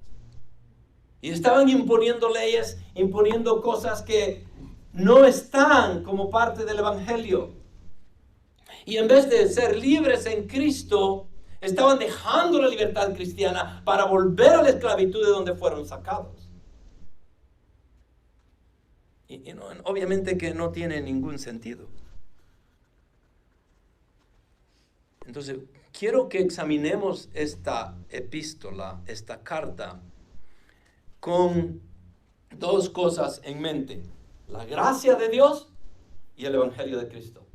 Y estaban imponiendo leyes, imponiendo cosas que no están como parte del Evangelio. Y en vez de ser libres en Cristo, estaban dejando la libertad cristiana para volver a la esclavitud de donde fueron sacados. Y no, obviamente que no tiene ningún sentido. Entonces, quiero que examinemos esta epístola, esta carta, con dos cosas en mente: la gracia de Dios y el Evangelio de Cristo.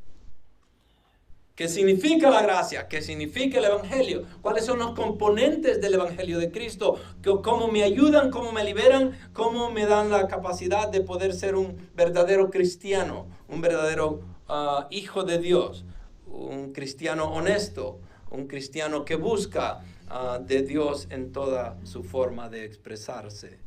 ¿Qué significa la gracia? ¿Qué significa el Evangelio? ¿Cuáles son los componentes del Evangelio de Cristo? ¿Cómo me ayudan? ¿Cómo me liberan? ¿Cómo me dan la capacidad de poder ser un verdadero cristiano? Un verdadero hijo de Dios. Un cristiano honesto. Un cristiano que busca de Dios en toda su forma de expresarse.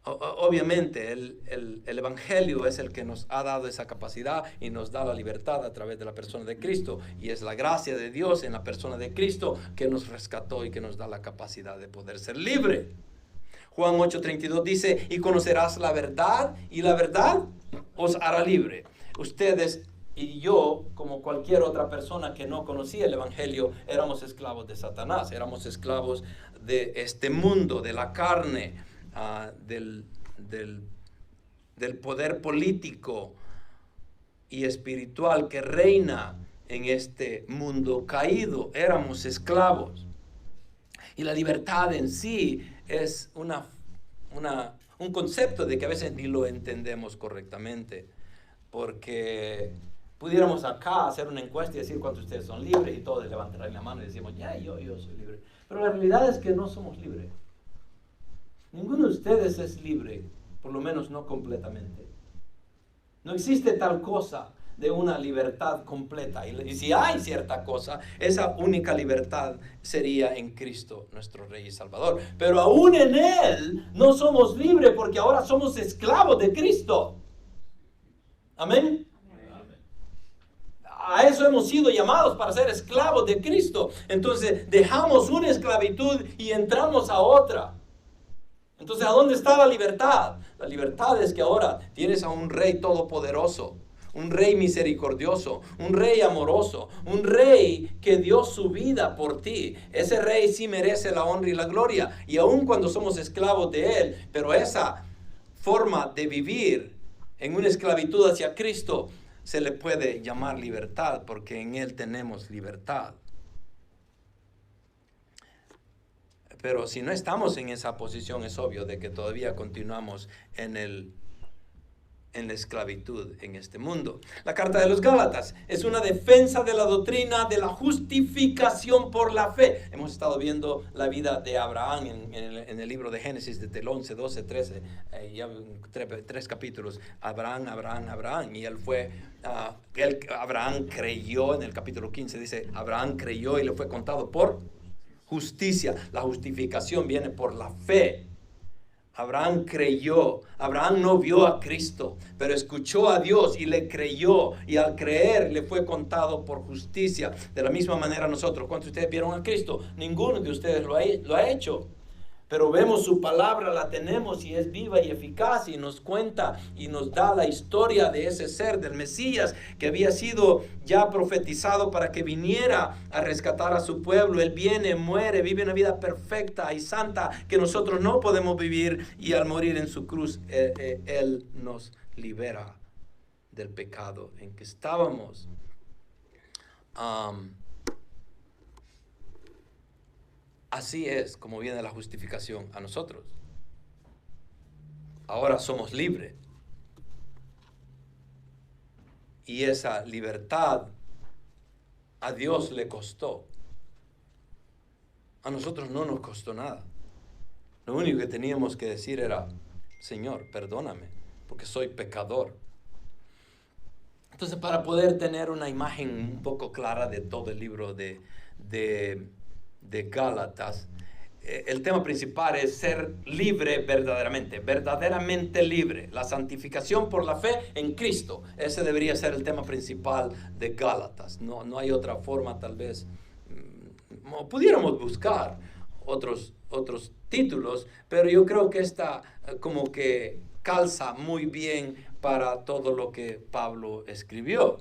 Obviamente el Evangelio es el que nos ha dado esa capacidad y nos da la libertad a través de la persona de Cristo, y es la gracia de Dios en la persona de Cristo que nos rescató y que nos da la capacidad de poder ser libre. Juan 8:32 dice: y conocerás la verdad, y la verdad os hará libre. Ustedes y yo, como cualquier otra persona que no conocía el Evangelio, éramos esclavos de Satanás, éramos esclavos de este mundo, de la carne, del poder político y espiritual que reina en este mundo caído. Éramos esclavos. Y la libertad en sí es un concepto de que a veces ni lo entendemos correctamente, porque pudiéramos acá hacer una encuesta y decir cuántos de ustedes son libres, y todos levantarán la mano y decimos, yo soy libre. Pero la realidad es que no somos libres. Ninguno de ustedes es libre, por lo menos no completamente. No existe tal cosa de una libertad completa. Y si hay cierta cosa, esa única libertad sería en Cristo, nuestro Rey y Salvador. Pero aún en Él no somos libres, porque ahora somos esclavos de Cristo. Amén. A eso hemos sido llamados, para ser esclavos de Cristo. Entonces dejamos una esclavitud y entramos a otra. Entonces, ¿a dónde está la libertad? La libertad es que ahora tienes a un Rey todopoderoso, un Rey misericordioso, un Rey amoroso, un Rey que dio su vida por ti. Ese Rey sí merece la honra y la gloria, y aun cuando somos esclavos de Él, pero esa forma de vivir en una esclavitud hacia Cristo se le puede llamar libertad, porque en Él tenemos libertad. Pero si no estamos en esa posición, es obvio de que todavía continuamos en la esclavitud en este mundo. La carta de los Gálatas es una defensa de la doctrina de la justificación por la fe. Hemos estado viendo la vida de Abraham en el libro de Génesis, desde el 11, 12, 13, ya tres capítulos. Abraham, y Abraham creyó. En el capítulo 15 dice, Abraham creyó y le fue contado por justicia. La justificación viene por la fe. Abraham creyó. Abraham no vio a Cristo, pero escuchó a Dios y le creyó, y al creer le fue contado por justicia. De la misma manera nosotros. ¿Cuántos de ustedes vieron a Cristo? Ninguno de ustedes lo ha hecho. Pero vemos su palabra, la tenemos, y es viva y eficaz, y nos cuenta y nos da la historia de ese ser, del Mesías, que había sido ya profetizado para que viniera a rescatar a su pueblo. Él viene, muere, vive una vida perfecta y santa que nosotros no podemos vivir, y al morir en su cruz, Él nos libera del pecado en que estábamos. Así es como viene la justificación a nosotros. Ahora somos libres. Y esa libertad a Dios le costó. A nosotros no nos costó nada. Lo único que teníamos que decir era, Señor, perdóname, porque soy pecador. Entonces, para poder tener una imagen un poco clara de todo el libro de Gálatas, el tema principal es ser libre verdaderamente libre. La santificación por la fe en Cristo. Ese debería ser el tema principal de Gálatas. No hay otra forma, tal vez. Pudiéramos buscar otros títulos, pero yo creo que esta como que calza muy bien para todo lo que Pablo escribió.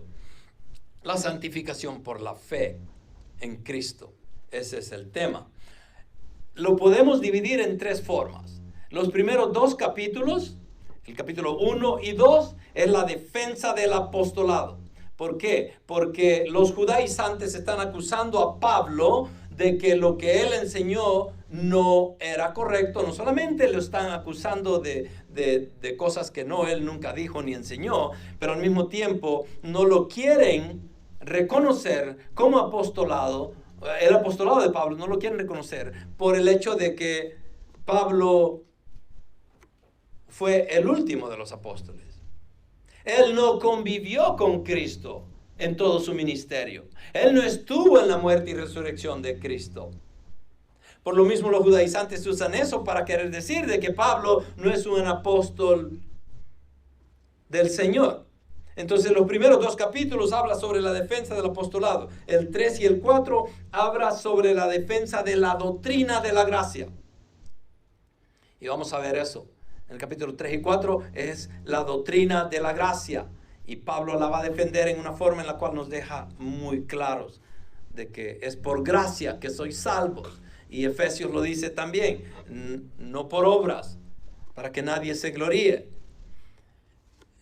La santificación por la fe en Cristo. Ese es el tema. Lo podemos dividir en tres formas. Los primeros 2 capítulos, el capítulo 1 y 2, es la defensa del apostolado. ¿Por qué? Porque los judaizantes están acusando a Pablo de que lo que él enseñó no era correcto. No solamente lo están acusando de cosas que él nunca dijo ni enseñó, pero al mismo tiempo no lo quieren reconocer como apostolado. El apostolado de Pablo no lo quieren reconocer por el hecho de que Pablo fue el último de los apóstoles. Él no convivió con Cristo en todo su ministerio. Él no estuvo en la muerte y resurrección de Cristo. Por lo mismo los judaizantes usan eso para querer decir de que Pablo no es un apóstol del Señor. Entonces los primeros 2 capítulos habla sobre la defensa del apostolado. El 3 y el 4 habla sobre la defensa de la doctrina de la gracia. Y vamos a ver eso. En el capítulo 3 y 4 es la doctrina de la gracia. Y Pablo la va a defender en una forma en la cual nos deja muy claros de que es por gracia que sois salvos. Y Efesios lo dice también, no por obras, para que nadie se gloríe.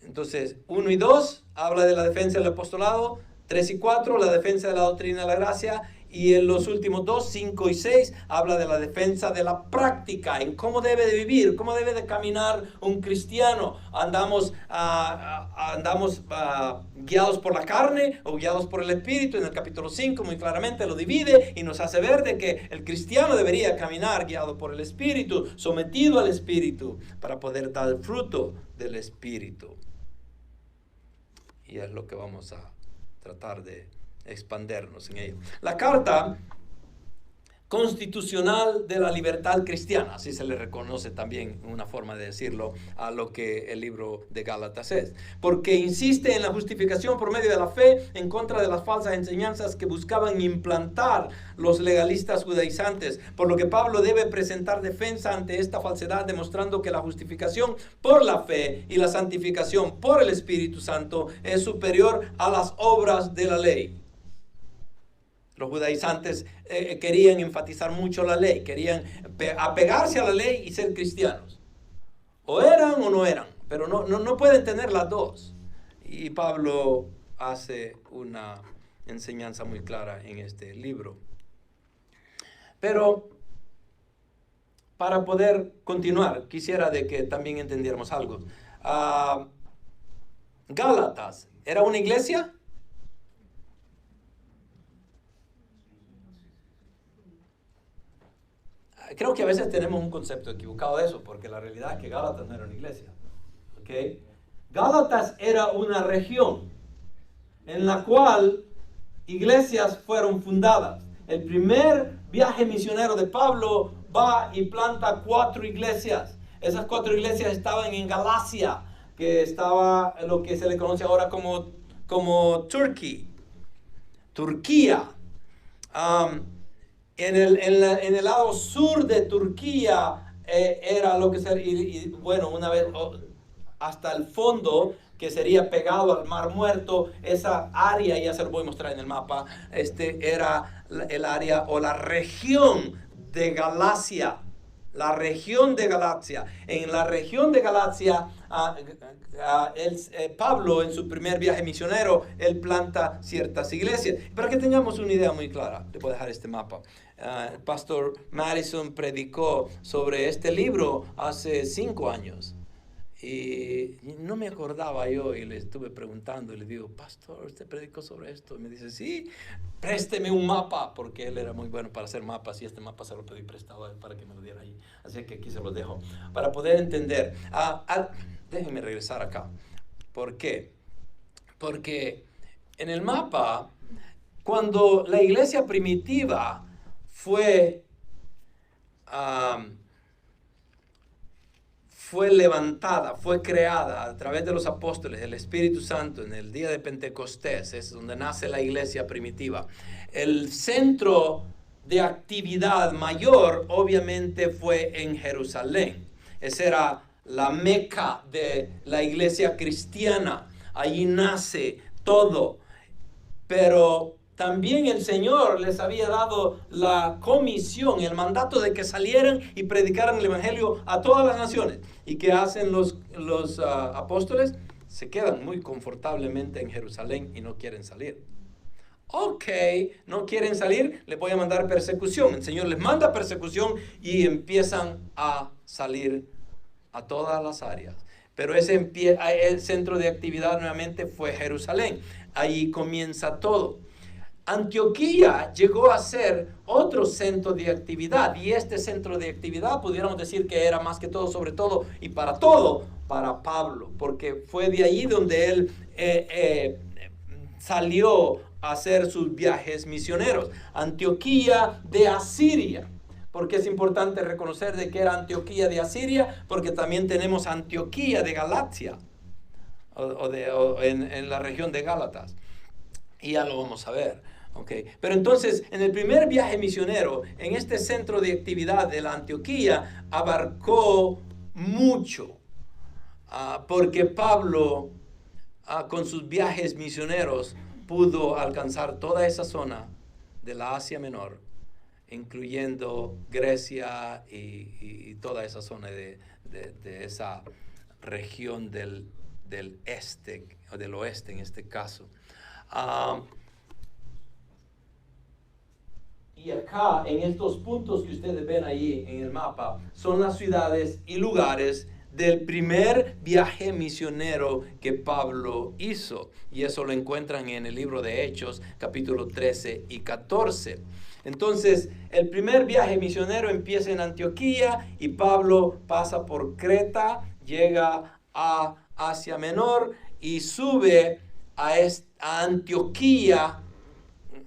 Entonces, 1 y 2 habla de la defensa del apostolado, 3 y 4 la defensa de la doctrina de la gracia, y en los últimos 2, 5 y 6 habla de la defensa de la práctica, en cómo debe de vivir, cómo debe de caminar un cristiano. Andamos guiados por la carne o guiados por el Espíritu. En el capítulo 5 muy claramente lo divide y nos hace ver de que el cristiano debería caminar guiado por el Espíritu, sometido al Espíritu, para poder dar el fruto del Espíritu. Y es lo que vamos a tratar de expandernos en ello. La carta constitucional de la libertad cristiana, así se le reconoce también una forma de decirlo a lo que el libro de Gálatas es, porque insiste en la justificación por medio de la fe en contra de las falsas enseñanzas que buscaban implantar los legalistas judaizantes, por lo que Pablo debe presentar defensa ante esta falsedad, demostrando que la justificación por la fe y la santificación por el Espíritu Santo es superior a las obras de la ley. Los judaizantes querían enfatizar mucho la ley, querían apegarse a la ley y ser cristianos. O eran o no eran, pero no pueden tener las dos. Y Pablo hace una enseñanza muy clara en este libro. Pero para poder continuar, quisiera de que también entendiéramos algo. Gálatas, ¿era una iglesia? Creo que a veces tenemos un concepto equivocado de eso, porque la realidad es que Gálatas no era una iglesia. ¿Okay? Gálatas era una región en la cual iglesias fueron fundadas. El primer viaje misionero de Pablo va y planta 4 iglesias. Esas 4 iglesias estaban en Galacia, que estaba lo que se le conoce ahora como Turquía. En el lado sur de Turquía era lo que una vez hasta el fondo, que sería pegado al Mar Muerto, esa área, ya se lo voy a mostrar en el mapa, era el área o la región de Galacia. La región de Galacia. En la región de Galacia, Pablo en su primer viaje misionero, él planta ciertas iglesias. Para que tengamos una idea muy clara, le voy a dejar este mapa. El pastor Madison predicó sobre este libro hace 5 años. Y no me acordaba yo y le estuve preguntando y le digo, pastor, ¿usted predicó sobre esto? Y me dice, sí, présteme un mapa, porque él era muy bueno para hacer mapas y este mapa se lo pedí prestado a él para que me lo diera ahí. Así que aquí se lo dejo para poder entender. Déjenme regresar acá. ¿Por qué? Porque en el mapa, cuando la iglesia primitiva fue levantada, fue creada a través de los apóstoles, el Espíritu Santo, en el día de Pentecostés, es donde nace la iglesia primitiva. El centro de actividad mayor obviamente fue en Jerusalén. Esa era la meca de la iglesia cristiana. Allí nace todo. Pero también el Señor les había dado la comisión, el mandato de que salieran y predicaran el evangelio a todas las naciones. ¿Y qué hacen los apóstoles? Se quedan muy confortablemente en Jerusalén y no quieren salir. Ok, no quieren salir, les voy a mandar persecución. El Señor les manda persecución y empiezan a salir a todas las áreas. Pero el centro de actividad nuevamente fue Jerusalén. Ahí comienza todo. Antioquía llegó a ser otro centro de actividad, y este centro de actividad pudiéramos decir que era más que todo, sobre todo y para todo, para Pablo, porque fue de allí donde él salió a hacer sus viajes misioneros. Antioquía de Asiria. Porque es importante reconocer de que era Antioquía de Asiria, porque también tenemos Antioquía de Galacia, en la región de Gálatas. Y ya lo vamos a ver. Okay. Pero entonces, en el primer viaje misionero, en este centro de actividad de la Antioquía, abarcó mucho, porque Pablo, con sus viajes misioneros, pudo alcanzar toda esa zona de la Asia Menor, incluyendo Grecia y toda esa zona de esa región del este, o del oeste en este caso. Y acá, en estos puntos que ustedes ven ahí en el mapa, son las ciudades y lugares del primer viaje misionero que Pablo hizo. Y eso lo encuentran en el libro de Hechos, capítulo 13 y 14. Entonces, el primer viaje misionero empieza en Antioquía y Pablo pasa por Creta, llega a Asia Menor y sube a Antioquía,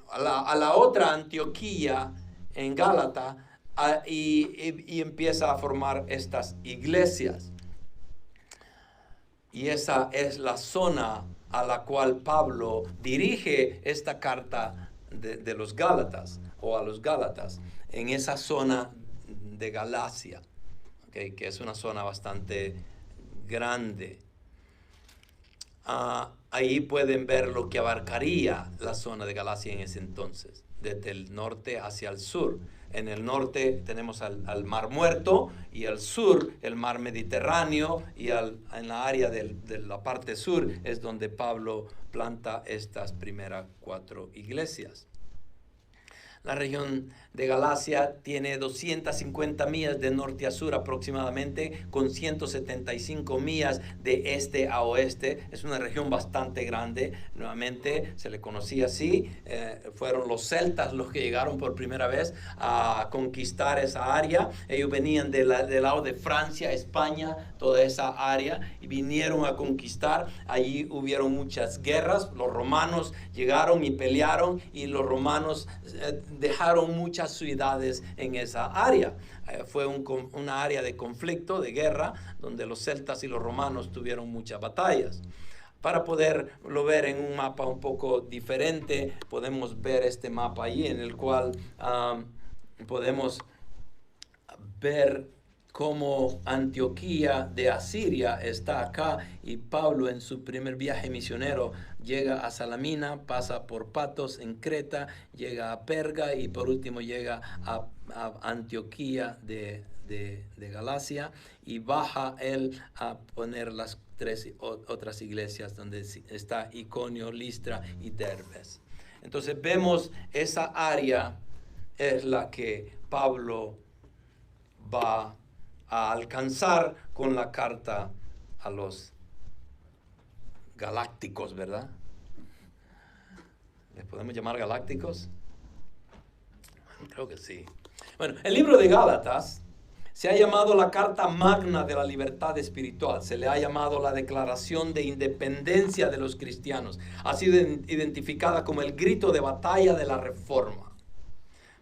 a la otra Antioquía en Gálata, y empieza a formar estas iglesias. Y esa es la zona a la cual Pablo dirige esta carta de los Gálatas, o a los Gálatas, en esa zona de Galacia, okay, que es una zona bastante grande. Ahí pueden ver lo que abarcaría la zona de Galacia en ese entonces, desde el norte hacia el sur. En el norte tenemos al Mar Muerto, y al sur el Mar Mediterráneo, y en la área de la parte sur es donde Pablo planta estas primeras 4 iglesias. La región de Galacia tiene 250 millas de norte a sur aproximadamente, con 175 millas de este a oeste. Es una región bastante grande. Nuevamente se le conocía así. Fueron los celtas los que llegaron por primera vez a conquistar esa área. Ellos venían del lado de Francia, España, toda esa área, y vinieron a conquistar. Allí hubieron muchas guerras. Los romanos llegaron y pelearon, y los romanos dejaron muchas ciudades en esa área. Fue una área de conflicto, de guerra, donde los celtas y los romanos tuvieron muchas batallas. Para poderlo ver en un mapa un poco diferente, podemos ver este mapa ahí, en el cual podemos ver cómo Antioquía de Asiria está acá, y Pablo en su primer viaje misionero llega a Salamina, pasa por Patos en Creta, llega a Perga y por último llega a Antioquía de Galacia, y baja él a poner las 3 otras iglesias donde está Iconio, Listra y Derbes. Entonces vemos esa área es la que Pablo va a alcanzar con la carta a los galácticos, ¿verdad? ¿Les podemos llamar galácticos? Creo que sí. Bueno, el libro de Gálatas se ha llamado la carta magna de la libertad espiritual. Se le ha llamado la declaración de independencia de los cristianos. Ha sido identificada como el grito de batalla de la Reforma.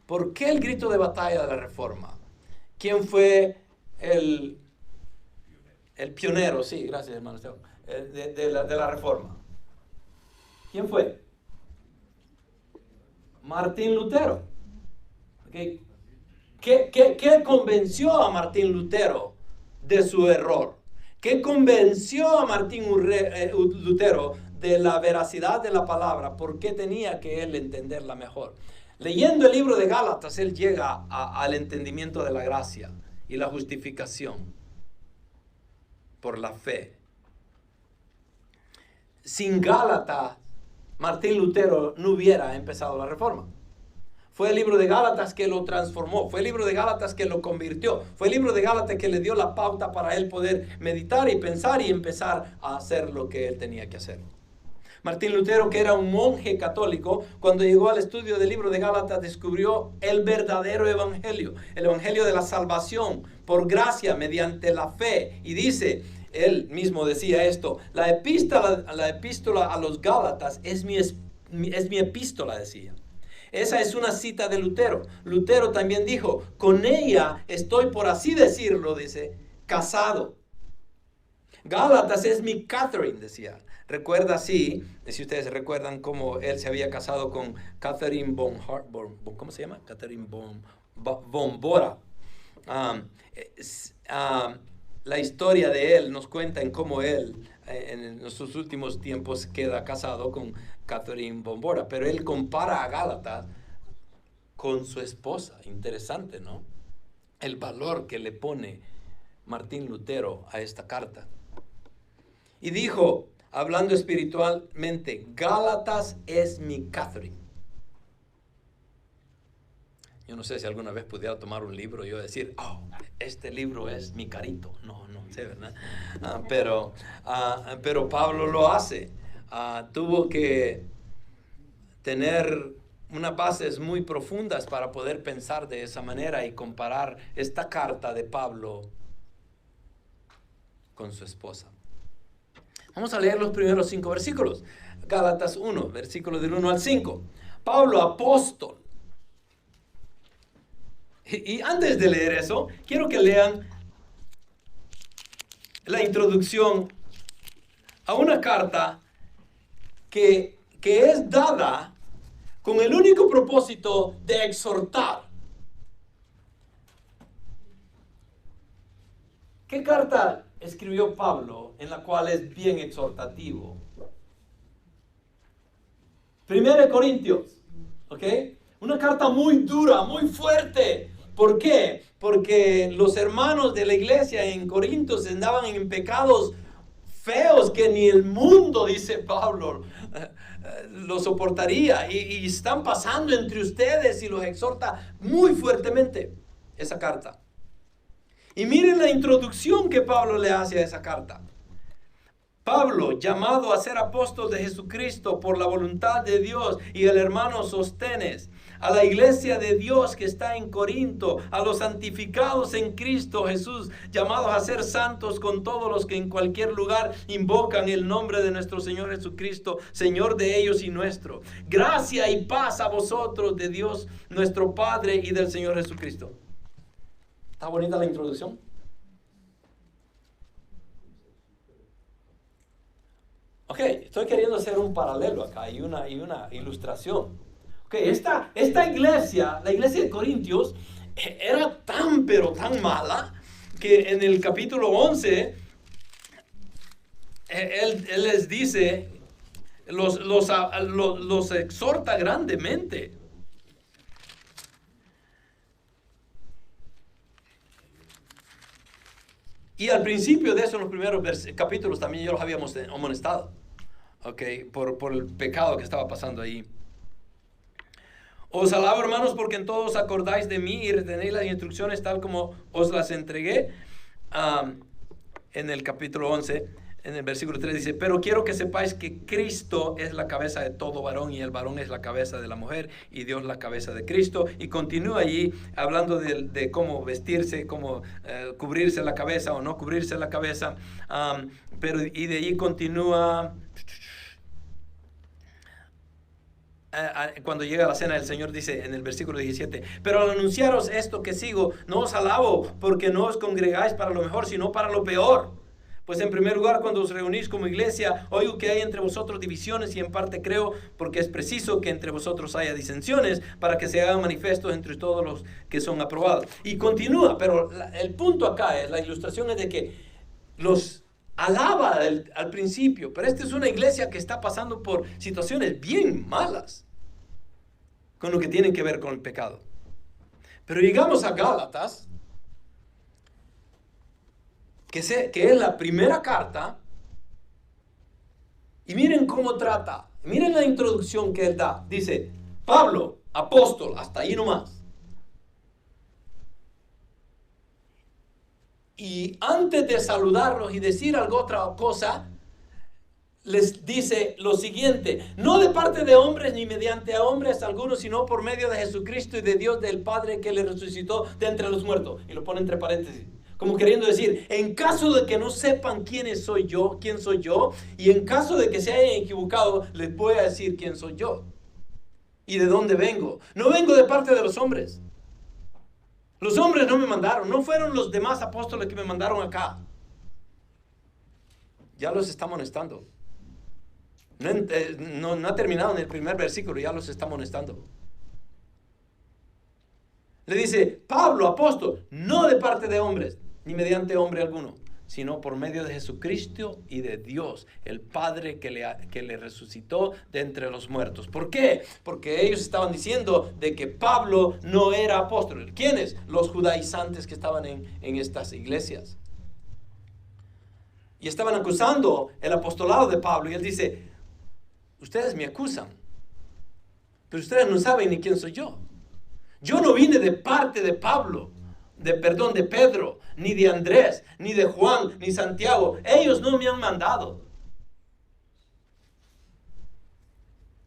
¿Por qué el grito de batalla de la Reforma? ¿Quién fue el pionero? Sí, gracias, hermano Esteban. De la Reforma. ¿Quién fue? Martín Lutero. ¿Okay? ¿Qué convenció a Martín Lutero de su error? ¿Qué convenció a Martín Lutero de la veracidad de la palabra? ¿Por qué tenía que él entenderla mejor? Leyendo el libro de Gálatas, él llega al entendimiento de la gracia y la justificación por la fe. Sin Gálatas, Martín Lutero no hubiera empezado la reforma. Fue el libro de Gálatas que lo transformó. Fue el libro de Gálatas que lo convirtió. Fue el libro de Gálatas que le dio la pauta para él poder meditar y pensar y empezar a hacer lo que él tenía que hacer. Martín Lutero, que era un monje católico, cuando llegó al estudio del libro de Gálatas, descubrió el verdadero evangelio. El evangelio de la salvación por gracia mediante la fe. Y dice, él mismo decía esto, la epístola a los Gálatas es mi epístola, decía. Esa es una cita de Lutero. Lutero también dijo, con ella estoy, por así decirlo, dice, casado. Gálatas es mi Catherine, decía. Recuerda, sí, si ustedes recuerdan cómo él se había casado con Catherine ¿cómo se llama? Catherine von Bora. La historia de él nos cuenta en cómo él en sus últimos tiempos queda casado con Catherine von Bora, pero él compara a Gálatas con su esposa. Interesante, ¿no? El valor que le pone Martín Lutero a esta carta. Y dijo, hablando espiritualmente, Gálatas es mi Catherine. Yo no sé si alguna vez pudiera tomar un libro y yo decir, oh, este libro es mi carito. No sé, ¿verdad? Pero Pablo lo hace. Tuvo que tener unas bases muy profundas para poder pensar de esa manera y comparar esta carta de Pablo con su esposa. Vamos a leer los primeros 5 versículos. Gálatas 1, versículos del 1 al 5. Pablo, apóstol. Y antes de leer eso, quiero que lean la introducción a una carta que es dada con el único propósito de exhortar. ¿Qué carta escribió Pablo en la cual es bien exhortativo? 1 Corintios, ¿ok? Una carta muy dura, muy fuerte. ¿Por qué? Porque los hermanos de la iglesia en Corinto andaban en pecados feos que ni el mundo, dice Pablo, lo soportaría. Y están pasando entre ustedes y los exhorta muy fuertemente esa carta. Y miren la introducción que Pablo le hace a esa carta. Pablo, llamado a ser apóstol de Jesucristo por la voluntad de Dios, y el hermano Sóstenes, a la iglesia de Dios que está en Corinto, a los santificados en Cristo Jesús, llamados a ser santos con todos los que en cualquier lugar invocan el nombre de nuestro Señor Jesucristo, Señor de ellos y nuestro. Gracia y paz a vosotros de Dios nuestro Padre y del Señor Jesucristo. ¿Está bonita la introducción? Ok, estoy queriendo hacer un paralelo acá y una ilustración. Ok, esta iglesia, la iglesia de Corintios, era tan pero tan mala que en el capítulo 11 él les dice, los exhorta grandemente. Y al principio de eso, en los primeros capítulos, también yo los habíamos amonestado, por el pecado que estaba pasando ahí. Os alabo, hermanos, porque en todos acordáis de mí y retenéis las instrucciones tal como os las entregué. En el capítulo 11, en el versículo 3 dice, pero quiero que sepáis que Cristo es la cabeza de todo varón y el varón es la cabeza de la mujer y Dios la cabeza de Cristo. Y continúa allí hablando de cómo vestirse, cómo cubrirse la cabeza o no cubrirse la cabeza. Y de allí continúa... Cuando llega la cena del Señor, dice en el versículo 17, pero al anunciaros esto que sigo, no os alabo porque no os congregáis para lo mejor, sino para lo peor. Pues en primer lugar, cuando os reunís como iglesia, oigo que hay entre vosotros divisiones y en parte creo porque es preciso que entre vosotros haya disensiones para que se hagan manifiestos entre todos los que son aprobados. Y continúa, pero el punto acá es, la ilustración es de que los alaba al principio, pero esta es una iglesia que está pasando por situaciones bien malas con lo que tienen que ver con el pecado. Pero llegamos a Gálatas, que es la primera carta, y miren cómo trata, miren la introducción que él da. Dice, Pablo, apóstol, hasta ahí nomás. Y antes de saludarlos y decir algo otra cosa, les dice lo siguiente: no de parte de hombres ni mediante a hombres algunos, sino por medio de Jesucristo y de Dios del Padre que le resucitó de entre los muertos. Y lo pone entre paréntesis, como queriendo decir, en caso de que no sepan quién soy yo, y en caso de que se hayan equivocado, les voy a decir quién soy yo y de dónde vengo. No vengo de parte de los hombres. Los hombres no me mandaron, no fueron los demás apóstoles que me mandaron acá. Ya los está amonestando. No ha terminado en el primer versículo, ya los está amonestando. Le dice, Pablo, apóstol, no de parte de hombres, ni mediante hombre alguno, sino por medio de Jesucristo y de Dios, el Padre que le resucitó de entre los muertos. ¿Por qué? Porque ellos estaban diciendo de que Pablo no era apóstol. ¿Quiénes? Los judaizantes que estaban en estas iglesias. Y estaban acusando el apostolado de Pablo. Y él dice, ustedes me acusan, pero ustedes no saben ni quién soy yo. Yo no vine de parte de Pablo, de Pedro, ni de Andrés, ni de Juan, ni Santiago. Ellos no me han mandado.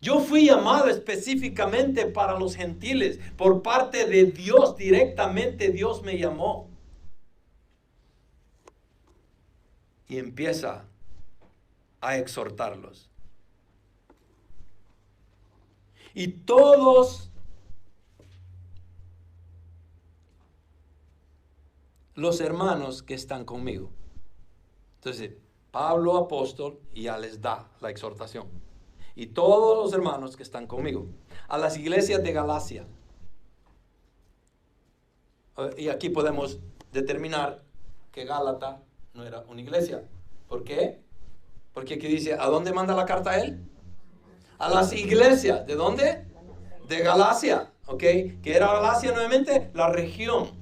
Yo fui llamado específicamente para los gentiles, por parte de Dios, directamente Dios me llamó. Y empieza a exhortarlos. Y todos los hermanos que están conmigo. Entonces, Pablo, apóstol, y ya les da la exhortación. Y todos los hermanos que están conmigo. A las iglesias de Galacia. Y aquí podemos determinar que Gálata no era una iglesia. ¿Por qué? Porque aquí dice, ¿a dónde manda la carta él? A las iglesias. ¿De dónde? De Galacia. ¿Ok? Que era Galacia nuevamente la región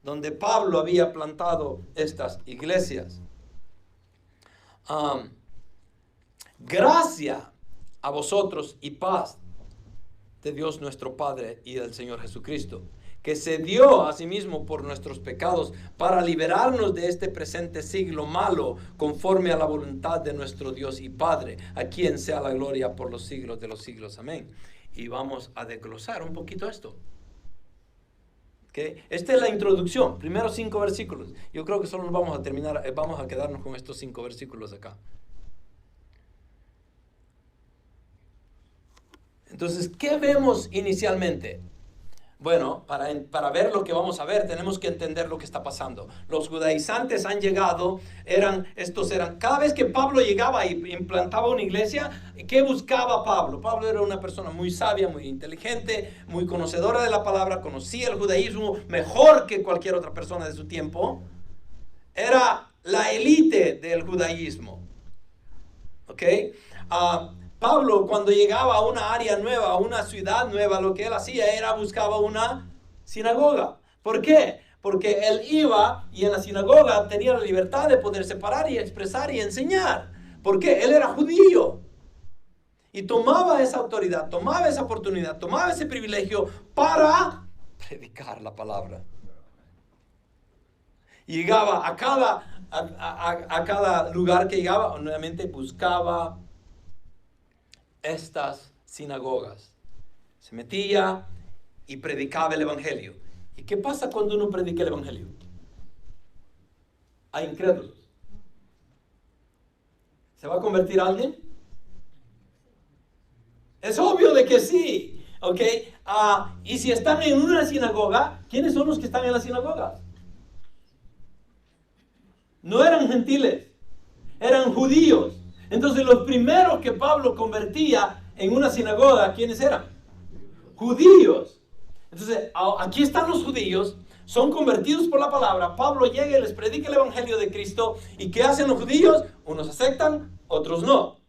donde Pablo había plantado estas iglesias. Gracia a vosotros y paz de Dios nuestro Padre y del Señor Jesucristo, que se dio a sí mismo por nuestros pecados para liberarnos de este presente siglo malo, conforme a la voluntad de nuestro Dios y Padre, a quien sea la gloria por los siglos de los siglos. Amén. Y vamos a desglosar un poquito esto. ¿Okay? Esta es la introducción, primeros 5 versículos. Yo creo que solo nos vamos a quedarnos con estos 5 versículos acá. Entonces, ¿qué vemos inicialmente? Bueno, para ver lo que vamos a ver, tenemos que entender lo que está pasando. Los judaizantes han llegado, cada vez que Pablo llegaba y implantaba una iglesia, ¿qué buscaba Pablo? Pablo era una persona muy sabia, muy inteligente, muy conocedora de la palabra, conocía el judaísmo mejor que cualquier otra persona de su tiempo. Era la élite del judaísmo. ¿Ok? Pablo, cuando llegaba a una área nueva, a una ciudad nueva, lo que él hacía era buscaba una sinagoga. ¿Por qué? Porque él iba y en la sinagoga tenía la libertad de poder separar y expresar y enseñar. ¿Por qué? Él era judío. Y tomaba esa autoridad, tomaba esa oportunidad, tomaba ese privilegio para predicar la palabra. Y llegaba a cada lugar que llegaba, nuevamente buscaba estas sinagogas. Se metía y predicaba el evangelio. ¿Y qué pasa cuando uno predica el evangelio? Hay incrédulos. ¿Se va a convertir alguien? Es obvio de que sí. ¿Ok? Y si están en una sinagoga, ¿quiénes son los que están en las sinagogas? No eran gentiles, eran judíos. Entonces los primeros que Pablo convertía en una sinagoga, ¿quiénes eran? Judíos. Entonces aquí están los judíos, son convertidos por la palabra. Pablo llega y les predica el evangelio de Cristo. ¿Y qué hacen los judíos? Unos aceptan, otros no.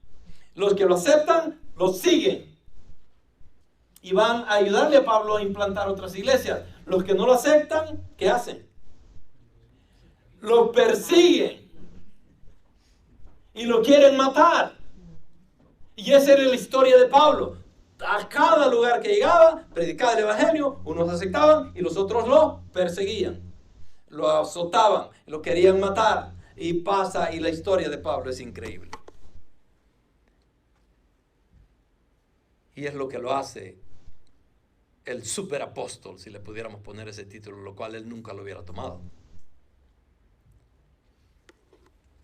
Los que lo aceptan, lo siguen. Y van a ayudarle a Pablo a implantar otras iglesias. Los que no lo aceptan, ¿qué hacen? Lo persiguen. Y lo quieren matar. Y esa era la historia de Pablo. A cada lugar que llegaba, predicaba el evangelio, unos aceptaban y los otros lo perseguían. Lo azotaban, lo querían matar. Y la historia de Pablo es increíble. Y es lo que lo hace el superapóstol, si le pudiéramos poner ese título, lo cual él nunca lo hubiera tomado.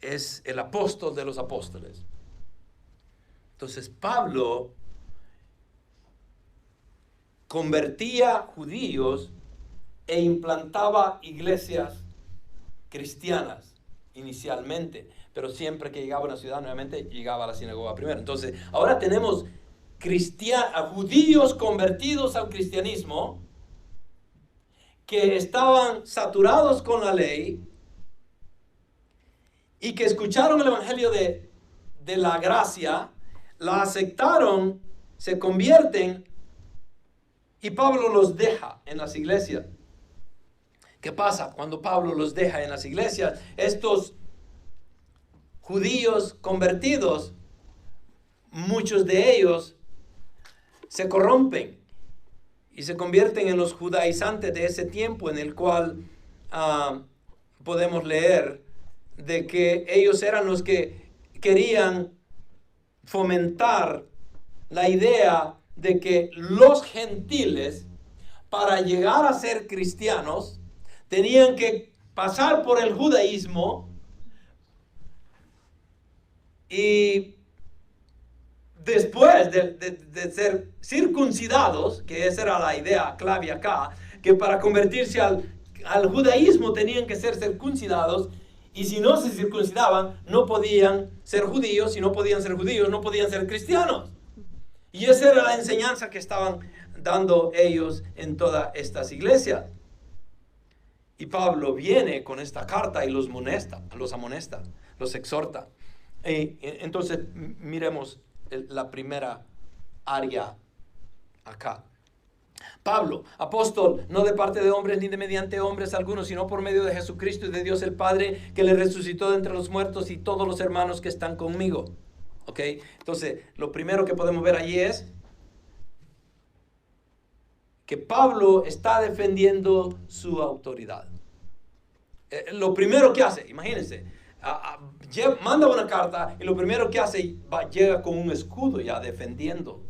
Es el apóstol de los apóstoles. Entonces Pablo convertía judíos e implantaba iglesias cristianas inicialmente, pero siempre que llegaba a una ciudad nuevamente llegaba a la sinagoga primero. Entonces ahora tenemos judíos convertidos al cristianismo que estaban saturados con la ley y que escucharon el evangelio de la gracia, la aceptaron, se convierten y Pablo los deja en las iglesias. ¿Qué pasa cuando Pablo los deja en las iglesias? Estos judíos convertidos, muchos de ellos se corrompen y se convierten en los judaizantes de ese tiempo, en el cual podemos leer de que ellos eran los que querían fomentar la idea de que los gentiles, para llegar a ser cristianos, tenían que pasar por el judaísmo y después de ser circuncidados, que esa era la idea clave acá, que para convertirse al judaísmo tenían que ser circuncidados, y si no se circuncidaban, no podían ser judíos, si no podían ser judíos, no podían ser cristianos. Y esa era la enseñanza que estaban dando ellos en todas estas iglesias. Y Pablo viene con esta carta y los amonesta, los exhorta. Entonces, miremos la primera área acá. Pablo, apóstol, no de parte de hombres ni de mediante hombres algunos, sino por medio de Jesucristo y de Dios el Padre, que le resucitó de entre los muertos, y todos los hermanos que están conmigo. ¿Ok? Entonces, lo primero que podemos ver allí es que Pablo está defendiendo su autoridad. Lo primero que hace, imagínense, manda una carta y lo primero que hace, llega con un escudo ya defendiendo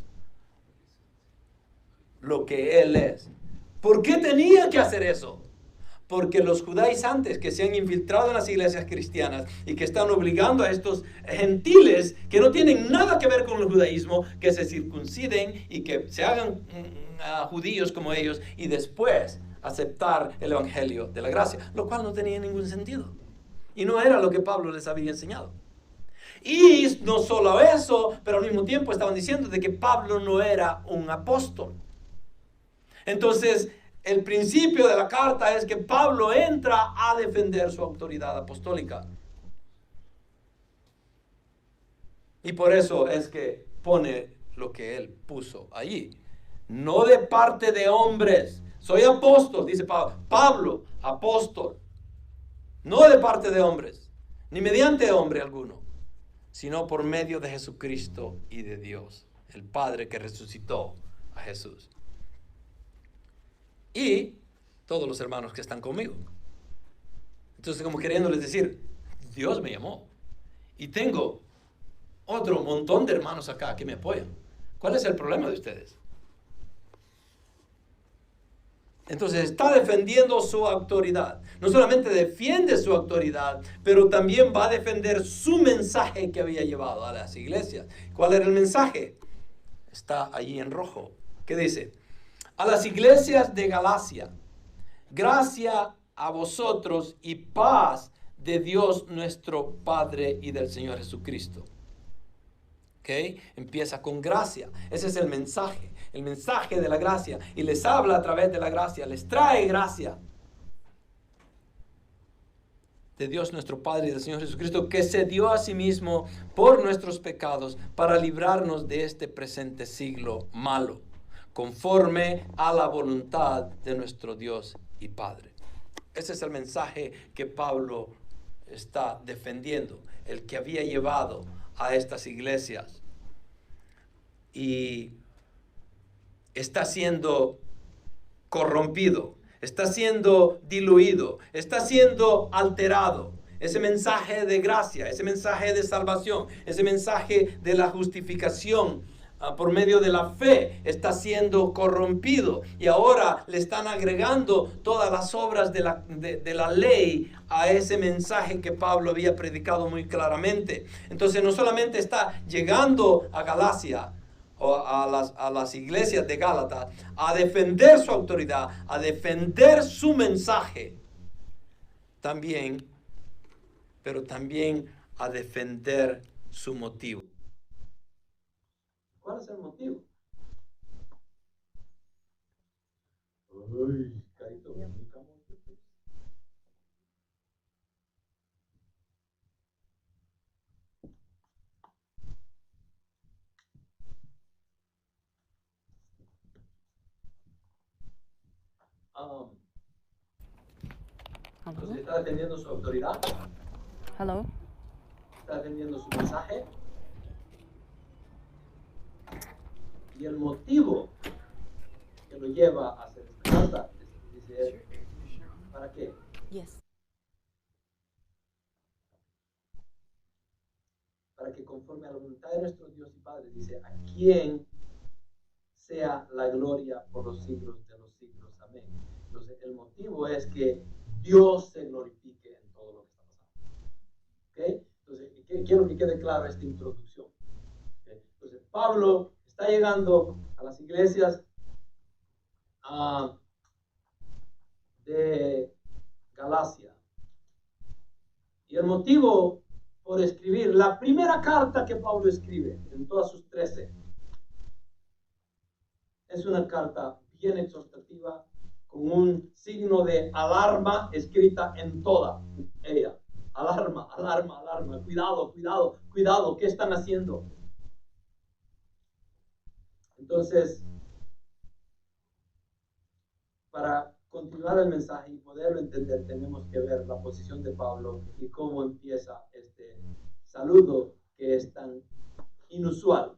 lo que él es. ¿Por qué tenía que hacer eso? Porque los judaizantes que se han infiltrado en las iglesias cristianas y que están obligando a estos gentiles que no tienen nada que ver con el judaísmo, que se circunciden y que se hagan judíos como ellos y después aceptar el evangelio de la gracia, lo cual no tenía ningún sentido y no era lo que Pablo les había enseñado. Y no solo eso, pero al mismo tiempo estaban diciendo de que Pablo no era un apóstol. Entonces, el principio de la carta es que Pablo entra a defender su autoridad apostólica. Y por eso es que pone lo que él puso allí. No de parte de hombres. Soy apóstol, dice Pablo. Pablo, apóstol. No de parte de hombres, ni mediante hombre alguno, sino por medio de Jesucristo y de Dios, el Padre que resucitó a Jesús. Y todos los hermanos que están conmigo. Entonces, como queriéndoles decir, Dios me llamó. Y tengo otro montón de hermanos acá que me apoyan. ¿Cuál es el problema de ustedes? Entonces, está defendiendo su autoridad. No solamente defiende su autoridad, pero también va a defender su mensaje que había llevado a las iglesias. ¿Cuál era el mensaje? Está allí en rojo. ¿Qué dice? A las iglesias de Galacia, gracia a vosotros y paz de Dios nuestro Padre y del Señor Jesucristo. ¿Ok? Empieza con gracia. Ese es el mensaje de la gracia. Y les habla a través de la gracia, les trae gracia. De Dios nuestro Padre y del Señor Jesucristo, que se dio a sí mismo por nuestros pecados para librarnos de este presente siglo malo, conforme a la voluntad de nuestro Dios y Padre. Ese es el mensaje que Pablo está defendiendo, el que había llevado a estas iglesias. Y está siendo corrompido, está siendo diluido, está siendo alterado. Ese mensaje de gracia, ese mensaje de salvación, ese mensaje de la justificación por medio de la fe está siendo corrompido, y ahora le están agregando todas las obras de la ley a ese mensaje que Pablo había predicado muy claramente. Entonces no solamente está llegando a Galacia o a las iglesias de Gálatas a defender su autoridad, a defender su mensaje también, pero también a defender su motivo. ¿Cuál es el motivo? Uy, carito, bonita, entonces está defendiendo su autoridad. Hello. Está defendiendo su mensaje. Y el motivo que lo lleva a hacer esta carta, dice él, ¿para qué? Yes. Para que conforme a la voluntad de nuestro Dios y Padre, dice, a quien sea la gloria por los siglos de los siglos. Amén. Entonces el motivo es que Dios se glorifique en todo lo que está pasando. ¿Ok? Entonces quiero que quede claro esta introducción. ¿Okay? Entonces Pablo está llegando a las iglesias de Galacia. Y el motivo por escribir la primera carta que Pablo escribe en todas sus 13 es una carta bien exhortativa, con un signo de alarma escrita en toda ella. Alarma, alarma, alarma. Cuidado, cuidado, cuidado. ¿Qué están haciendo? Entonces, para continuar el mensaje y poderlo entender, tenemos que ver la posición de Pablo y cómo empieza este saludo que es tan inusual.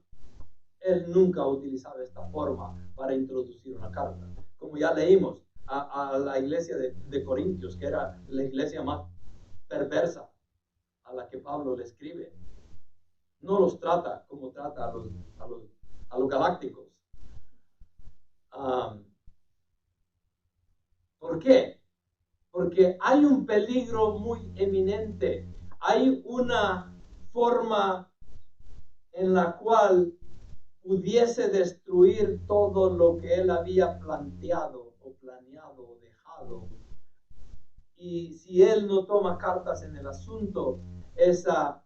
Él nunca ha utilizado esta forma para introducir una carta. Como ya leímos, a la iglesia de Corintios, que era la iglesia más perversa a la que Pablo le escribe, no los trata como trata a los galácticos. ¿Por qué? Porque hay un peligro muy eminente. Hay una forma en la cual pudiese destruir todo lo que él había planteado o planeado o dejado. Y si él no toma cartas en el asunto, esa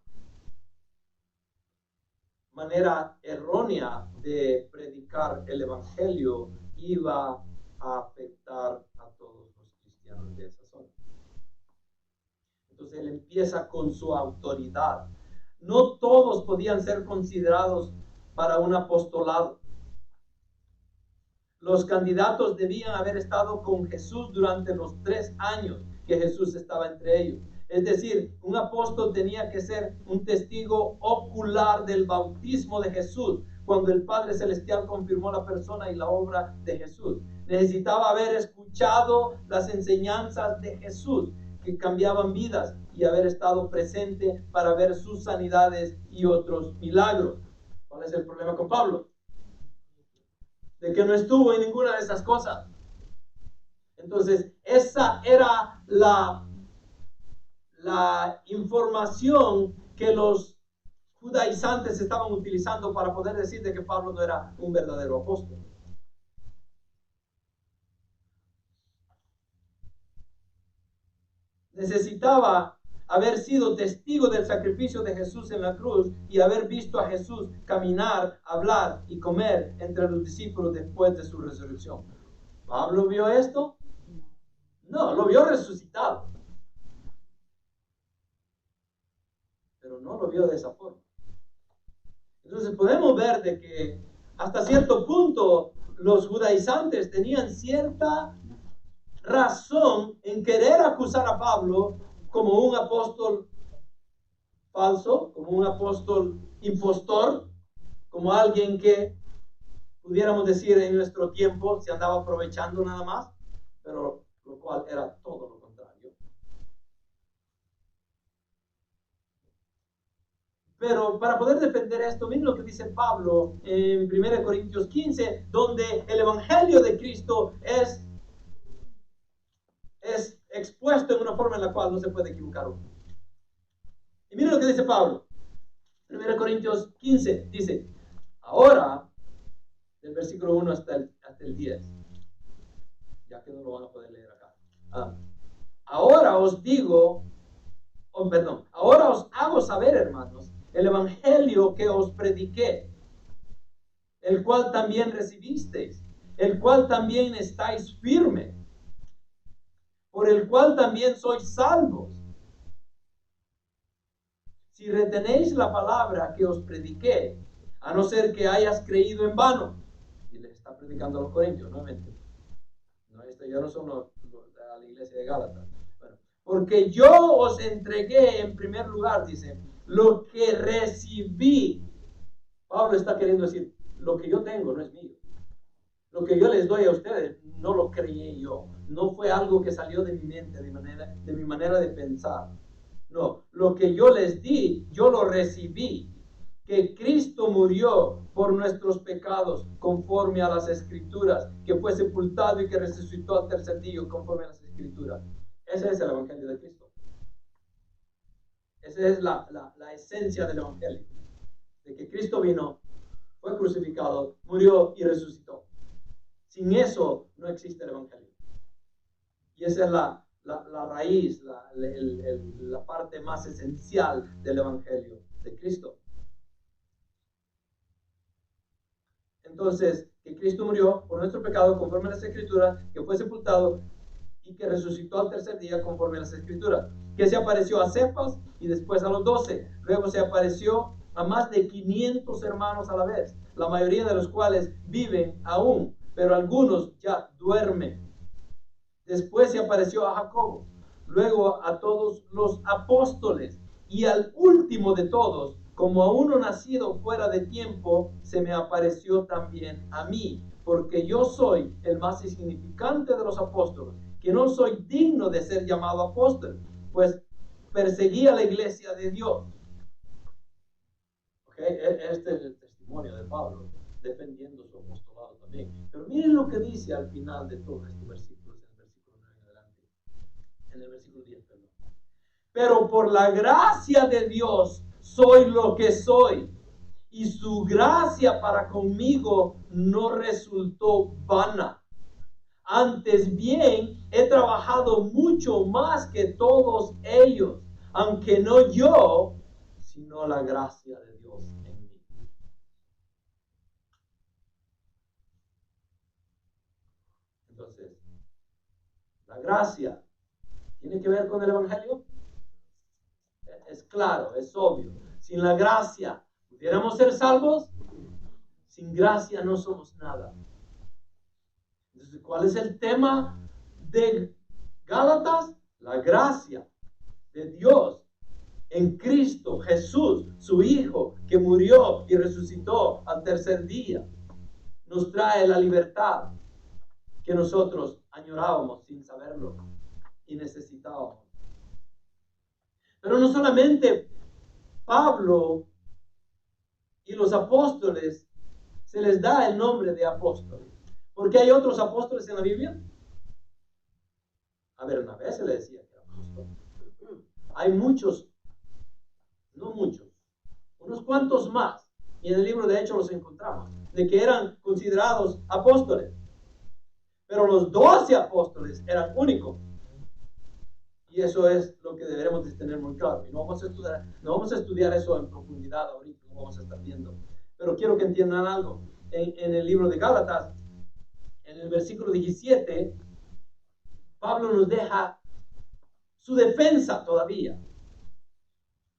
manera errónea de predicar el evangelio iba a afectar a todos los cristianos de esa zona. Entonces él empieza con su autoridad. No todos podían ser considerados para un apostolado. Los candidatos debían haber estado con Jesús durante los 3 años que Jesús estaba entre ellos. Es decir, un apóstol tenía que ser un testigo ocular del bautismo de Jesús, cuando el Padre Celestial confirmó la persona y la obra de Jesús. Necesitaba haber escuchado las enseñanzas de Jesús que cambiaban vidas y haber estado presente para ver sus sanidades y otros milagros. ¿Cuál es el problema con Pablo? De que no estuvo en ninguna de esas cosas. Entonces, esa era la información que los judaizantes estaban utilizando para poder decir de que Pablo no era un verdadero apóstol. Necesitaba haber sido testigo del sacrificio de Jesús en la cruz y haber visto a Jesús caminar, hablar y comer entre los discípulos después de su resurrección. ¿Pablo vio esto? No, lo vio resucitado. Pero no lo vio de esa forma. Entonces podemos ver de que hasta cierto punto los judaizantes tenían cierta razón en querer acusar a Pablo como un apóstol falso, como un apóstol impostor, como alguien que pudiéramos decir en nuestro tiempo se andaba aprovechando nada más, pero lo cual era todo lo contrario. Pero para poder defender esto, miren lo que dice Pablo en 1 Corintios 15, donde el evangelio de Cristo es expuesto en una forma en la cual no se puede equivocar uno. Y miren lo que dice Pablo. 1 Corintios 15 dice, ahora, del versículo 1 hasta el 10, ya que no lo van a poder leer acá. Ahora os digo, ahora os hago saber, hermanos, el evangelio que os prediqué, el cual también recibisteis, el cual también estáis firmes, por el cual también sois salvos, si retenéis la palabra que os prediqué, a no ser que hayas creído en vano. Y le está predicando a los corintios, nuevamente. No, esto ya no son a la iglesia de Gálatas. Bueno, porque yo os entregué en primer lugar, dice, lo que recibí. Pablo está queriendo decir, lo que yo tengo no es mío. Lo que yo les doy a ustedes no lo creí yo. No fue algo que salió de mi mente, de mi manera de pensar. No, lo que yo les di, yo lo recibí. Que Cristo murió por nuestros pecados conforme a las Escrituras, que fue sepultado y que resucitó al tercer día conforme a las Escrituras. Ese es el Evangelio de Cristo. Esa es la esencia del Evangelio. De que Cristo vino, fue crucificado, murió y resucitó. Sin eso no existe el Evangelio. Y esa es la raíz, la parte más esencial del Evangelio de Cristo. Entonces, que Cristo murió por nuestro pecado conforme a las Escrituras, que fue sepultado y que resucitó al tercer día conforme a las Escrituras, que se apareció a Cefas y después a los 12, luego se apareció a más de 500 hermanos a la vez, la mayoría de los cuales viven aún, pero algunos ya duermen. Después se apareció a Jacobo, luego a todos los apóstoles y al último de todos, como a uno nacido fuera de tiempo, se me apareció también a mí, porque yo soy el más insignificante de los apóstoles, que no soy digno de ser llamado apóstol, pues perseguí a la iglesia de Dios. Okay. Este es el testimonio de Pablo, defendiendo su apostolado también. Pero miren lo que dice al final de todos estos versículos, en el versículo 9 en adelante, en el versículo 10, perdón. Pero por la gracia de Dios soy lo que soy, y su gracia para conmigo no resultó vana. Antes bien, he trabajado mucho más que todos ellos, aunque no yo, sino la gracia de Dios en mí. Entonces, la gracia tiene que ver con el Evangelio. Es claro, es obvio. Sin la gracia, ¿pudiéramos ser salvos? Sin gracia no somos nada. Entonces, ¿cuál es el tema de Gálatas? La gracia de Dios en Cristo Jesús, su Hijo, que murió y resucitó al tercer día, nos trae la libertad que nosotros añorábamos sin saberlo y necesitábamos. Pero no solamente Pablo y los apóstoles se les da el nombre de apóstoles, porque hay otros apóstoles en la Biblia. A Bernabé se le decía que era apóstol. Hay muchos, no muchos, unos cuantos más, y en el libro de Hechos los encontramos, de que eran considerados apóstoles. Pero los 12 apóstoles eran únicos. Y eso es lo que deberemos de tener muy claro. Y no vamos a estudiar eso en profundidad ahorita, no vamos a estar viendo. Pero quiero que entiendan algo. En el libro de Gálatas, en el versículo 17, Pablo nos deja su defensa todavía.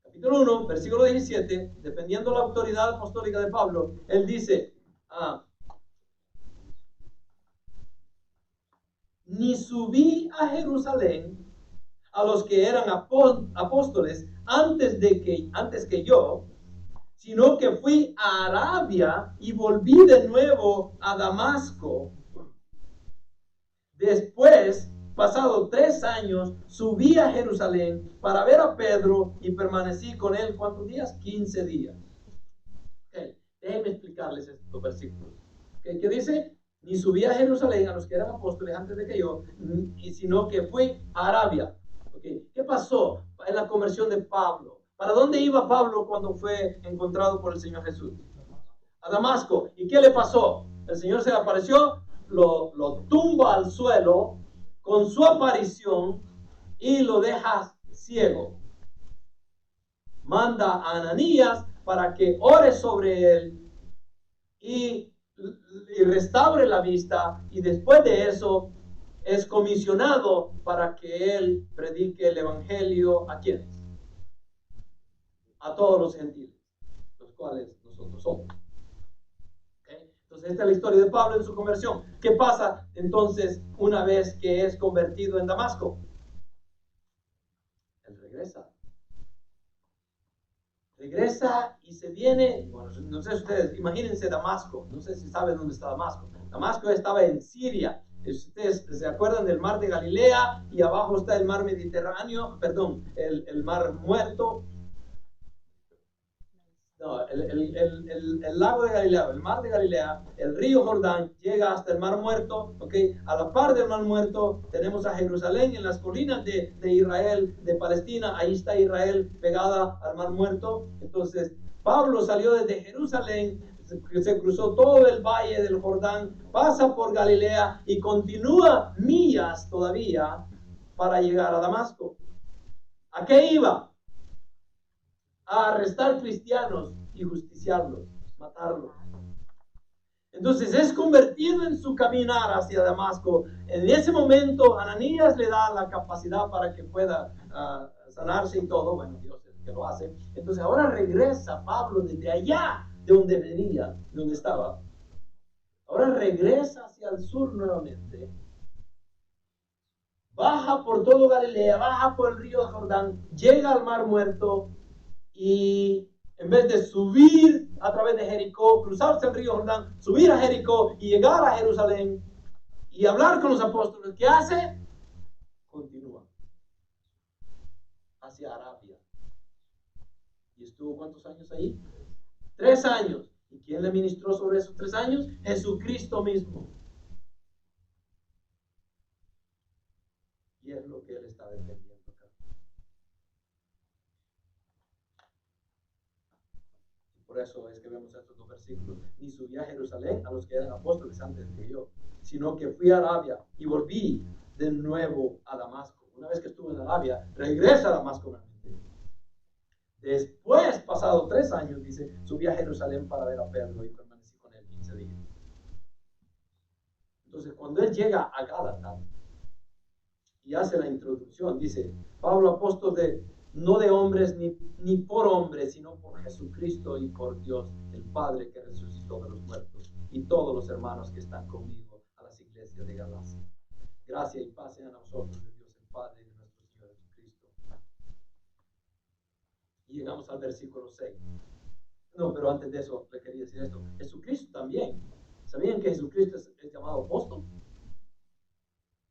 Capítulo 1, versículo 17, defendiendo la autoridad apostólica de Pablo, él dice, ni subí a Jerusalén a los que eran apóstoles antes que yo, sino que fui a Arabia y volví de nuevo a Damasco. Después, pasado 3 años, subí a Jerusalén para ver a Pedro y permanecí con él, ¿cuántos días? 15 días. Okay. Déjenme explicarles estos versículos. Okay. ¿Qué dice? Ni subí a Jerusalén a los que eran apóstoles antes de que yo, sino que fui a Arabia. Okay. ¿Qué pasó en la conversión de Pablo? ¿Para dónde iba Pablo cuando fue encontrado por el Señor Jesús? A Damasco. ¿Y qué le pasó? El Señor se le apareció, lo tumba al suelo con su aparición y lo deja ciego. Manda a Ananías para que ore sobre él y restaure la vista, y después de eso es comisionado para que él predique el evangelio ¿a quiénes? A todos los gentiles, los cuales nosotros somos. Entonces, esta es la historia de Pablo en su conversión. ¿Qué pasa entonces una vez que es convertido en Damasco? Él regresa. Regresa y se viene, bueno, no sé si ustedes, imagínense Damasco, no sé si saben dónde está Damasco. Damasco estaba en Siria. Ustedes se acuerdan del mar de Galilea y abajo está el mar Mediterráneo, perdón, el mar Muerto. No, el lago de Galilea, el mar de Galilea, el río Jordán llega hasta el mar Muerto, ¿ok? A la par del mar Muerto tenemos a Jerusalén en las colinas de Israel, de Palestina, ahí está Israel pegada al mar Muerto. Entonces Pablo salió desde Jerusalén, se cruzó todo el valle del Jordán, pasa por Galilea y continúa millas todavía para llegar a Damasco. ¿A qué iba? A arrestar cristianos y justiciarlos, matarlos. Entonces es convertido en su caminar hacia Damasco. En ese momento Ananías le da la capacidad para que pueda sanarse y todo. Bueno, Dios es el que lo hace. Entonces ahora regresa Pablo desde allá, de donde venía, de donde estaba. Ahora regresa hacia el sur nuevamente. Baja por todo Galilea, baja por el río Jordán, llega al mar Muerto y en vez de subir a través de Jericó, cruzarse el río Jordán, subir a Jericó y llegar a Jerusalén y hablar con los apóstoles, ¿qué hace? Continúa hacia Arabia. ¿Y estuvo cuántos años ahí? 3 años. ¿Y quién le ministró sobre esos 3 años? Jesucristo mismo. Y es lo que él está defendiendo acá. Por eso es que vemos estos 2 versículos. Ni subí a Jerusalén a los que eran apóstoles antes que yo, sino que fui a Arabia y volví de nuevo a Damasco. Una vez que estuve en Arabia, regresa a Damasco nuevamente. Después, pasado 3 años, dice, subí a Jerusalén para ver a Pedro y permanecí con él 15 días. Entonces, cuando él llega a Gálatas y hace la introducción, dice, Pablo, apóstol no de hombres ni por hombres, sino por Jesucristo y por Dios, el Padre que resucitó de los muertos, y todos los hermanos que están conmigo a las iglesias de Galacia. Gracia y paz sean a nosotros, de Dios el Padre y de nuestro Señor Jesucristo. Y llegamos al versículo 6. No, pero antes de eso, le quería decir esto. Jesucristo también. ¿Sabían que Jesucristo es llamado apóstol?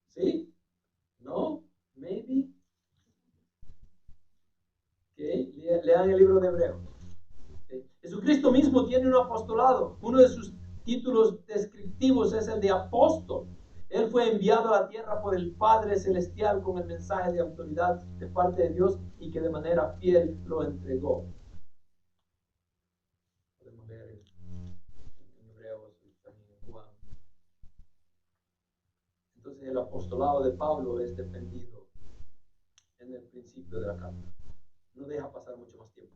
¿Sí? ¿No? ¿Maybe? Okay. Lean el libro de Hebreos. Okay. Jesucristo mismo tiene un apostolado. Uno de sus títulos descriptivos es el de apóstol. Él fue enviado a la tierra por el Padre Celestial con el mensaje de autoridad de parte de Dios y que de manera fiel lo entregó. Podemos leer en Hebreos y también en Juan. Entonces el apostolado de Pablo es defendido en el principio de la carta. No deja pasar mucho más tiempo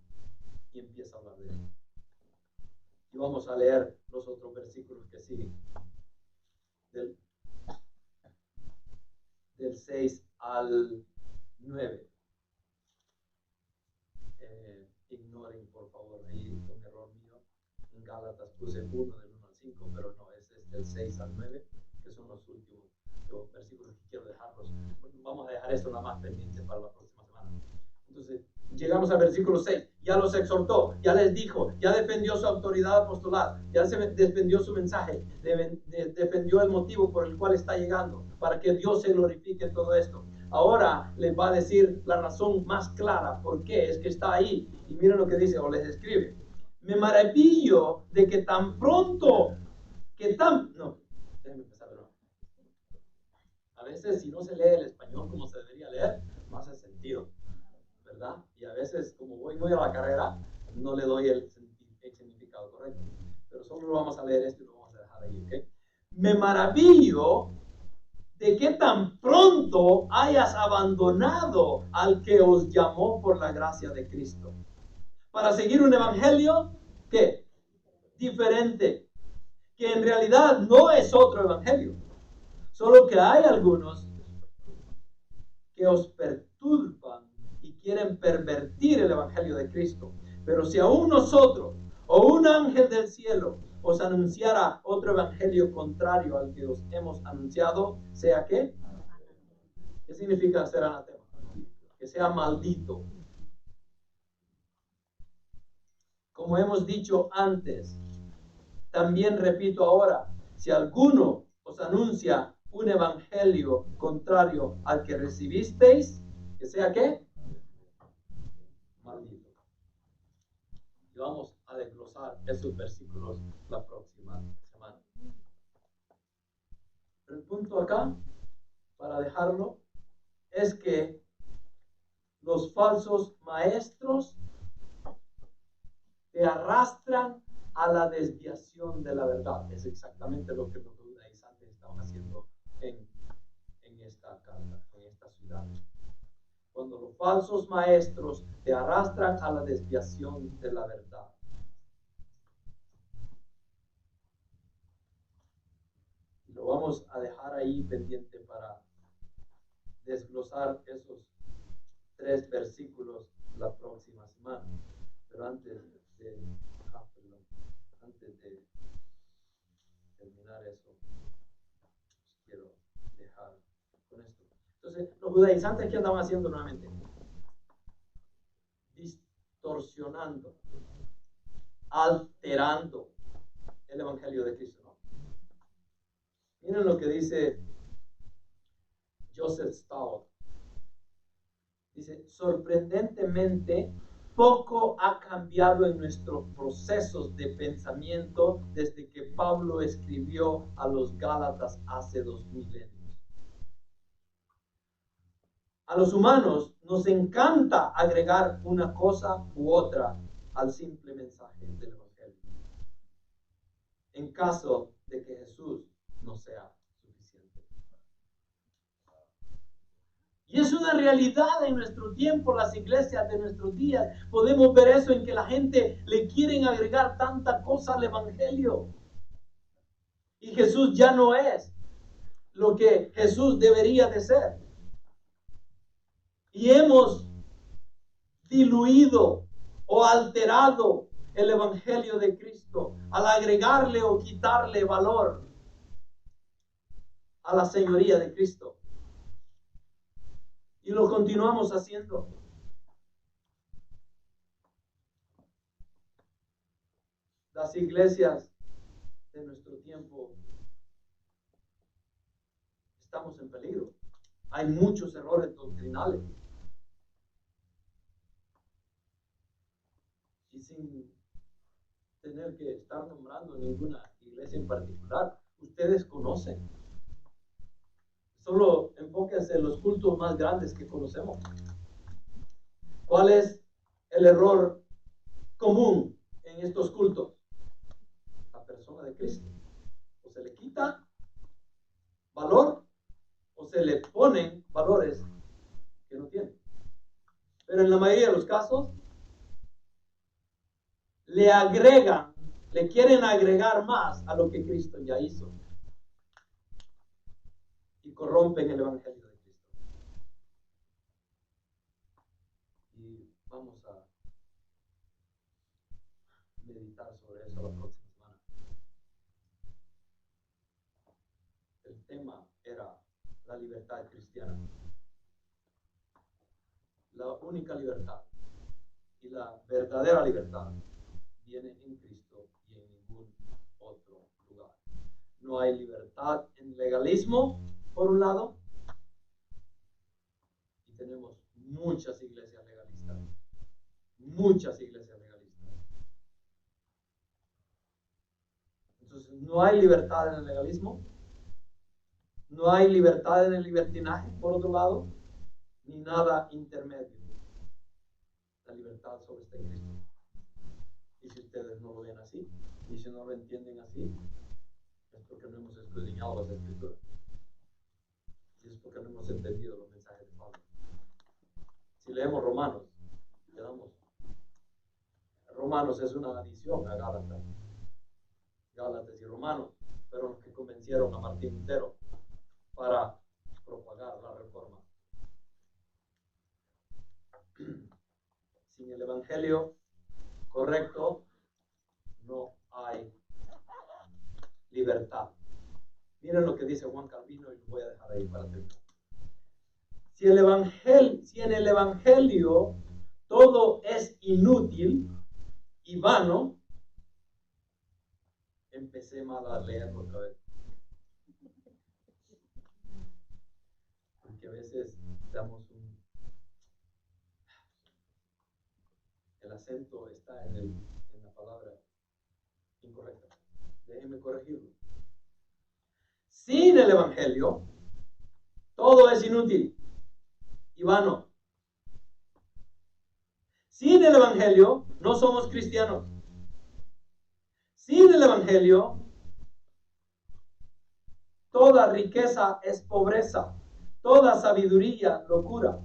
y empieza a hablar de él. Y vamos a leer los otros versículos que siguen. Del 6 al 9. Ignoren, por favor, ahí un error mío. En Gálatas puse 1 del 1 al 5, pero no, es del 6 al 9, que son los últimos versículos que quiero dejarlos. Vamos a dejar esto nada más pendiente para la próxima semana. Entonces, llegamos al versículo 6. Ya los exhortó, ya les dijo, ya defendió su autoridad apostolar, ya se defendió su mensaje, defendió el motivo por el cual está llegando, para que Dios se glorifique en todo esto. Ahora les va a decir la razón más clara por qué es que está ahí. Y miren lo que dice, o les escribe. Me maravillo de que tan pronto, no, déjenme empezar de nuevo. A veces si no se lee el español como se debería leer, no hace sentido, ¿verdad? Y a veces como voy muy a la carrera, no le doy el significado correcto. Pero solo lo vamos a leer esto y lo vamos a dejar ahí, ¿ok? Me maravillo de que tan pronto hayas abandonado al que os llamó por la gracia de Cristo, para seguir un evangelio, ¿qué? Diferente, que en realidad no es otro evangelio, solo que hay algunos que os perturban y quieren pervertir el evangelio de Cristo. Pero si aún nosotros o un ángel del cielo os anunciara otro evangelio contrario al que os hemos anunciado, ¿sea qué? ¿Qué significa ser anatema? Que sea maldito. Como hemos dicho antes, también repito ahora, si alguno os anuncia un evangelio contrario al que recibisteis, ¿que sea qué? Maldito. Y vamos a desglosar esos versículos la próxima semana. El punto acá, para dejarlo, es que los falsos maestros te arrastran a la desviación de la verdad. Es exactamente lo que los judaizantes estaban haciendo en esta carta, en esta ciudad. Cuando los falsos maestros te arrastran a la desviación de la verdad. Lo vamos a dejar ahí pendiente para desglosar esos 3 versículos la próxima semana. Pero antes de terminar eso, quiero dejar con esto. Entonces, los judaizantes, ¿qué andaban haciendo nuevamente? Distorsionando, alterando el evangelio de Cristo, ¿no? Miren lo que dice Joseph Stalin. Dice, sorprendentemente, poco ha cambiado en nuestros procesos de pensamiento desde que Pablo escribió a los Gálatas hace 2 milenios. A los humanos nos encanta agregar una cosa u otra al simple mensaje del Evangelio, en caso de que Jesús no sea suficiente. Y es una realidad en nuestro tiempo, las iglesias de nuestros días. Podemos ver eso en que la gente le quieren agregar tanta cosa al Evangelio. Y Jesús ya no es lo que Jesús debería de ser. Y hemos diluido o alterado el Evangelio de Cristo al agregarle o quitarle valor a la señoría de Cristo. Y lo continuamos haciendo. Las iglesias de nuestro tiempo estamos en peligro. Hay muchos errores doctrinales. Y sin tener que estar nombrando ninguna iglesia en particular, ustedes conocen. Solo enfóquense en los cultos más grandes que conocemos. ¿Cuál es el error común en estos cultos? La persona de Cristo. O se le quita valor o se le ponen valores que no tienen. Pero en la mayoría de los casos, le quieren agregar más a lo que Cristo ya hizo. Y corrompen el Evangelio de Cristo. Y vamos a meditar sobre eso la próxima semana. El tema era la libertad cristiana. La única libertad y la verdadera libertad viene en Cristo y en ningún otro lugar. No hay libertad en legalismo, por un lado, y tenemos muchas iglesias legalistas. Muchas iglesias legalistas. Entonces, no hay libertad en el legalismo, no hay libertad en el libertinaje, por otro lado, ni nada intermedio. La libertad solo está en Cristo. Y si ustedes no lo ven así, y si no lo entienden así, es porque no hemos escudriñado las Escrituras. Y es porque no hemos entendido los mensajes de Pablo. Si leemos Romanos, quedamos. Romanos es una adición a Gálatas. Gálatas y Romanos fueron los que convencieron a Martín Lutero para propagar la reforma. Sin el Evangelio correcto, no hay libertad. Miren lo que dice Juan Calvino y lo voy a dejar ahí para terminar. Si en el Evangelio todo es inútil y vano, empecé mal a leerlo otra vez. Porque a veces damos el acento está en la palabra incorrecta. Déjenme corregirlo. Sin el Evangelio, todo es inútil y vano. Sin el Evangelio, no somos cristianos. Sin el Evangelio, toda riqueza es pobreza, toda sabiduría locura,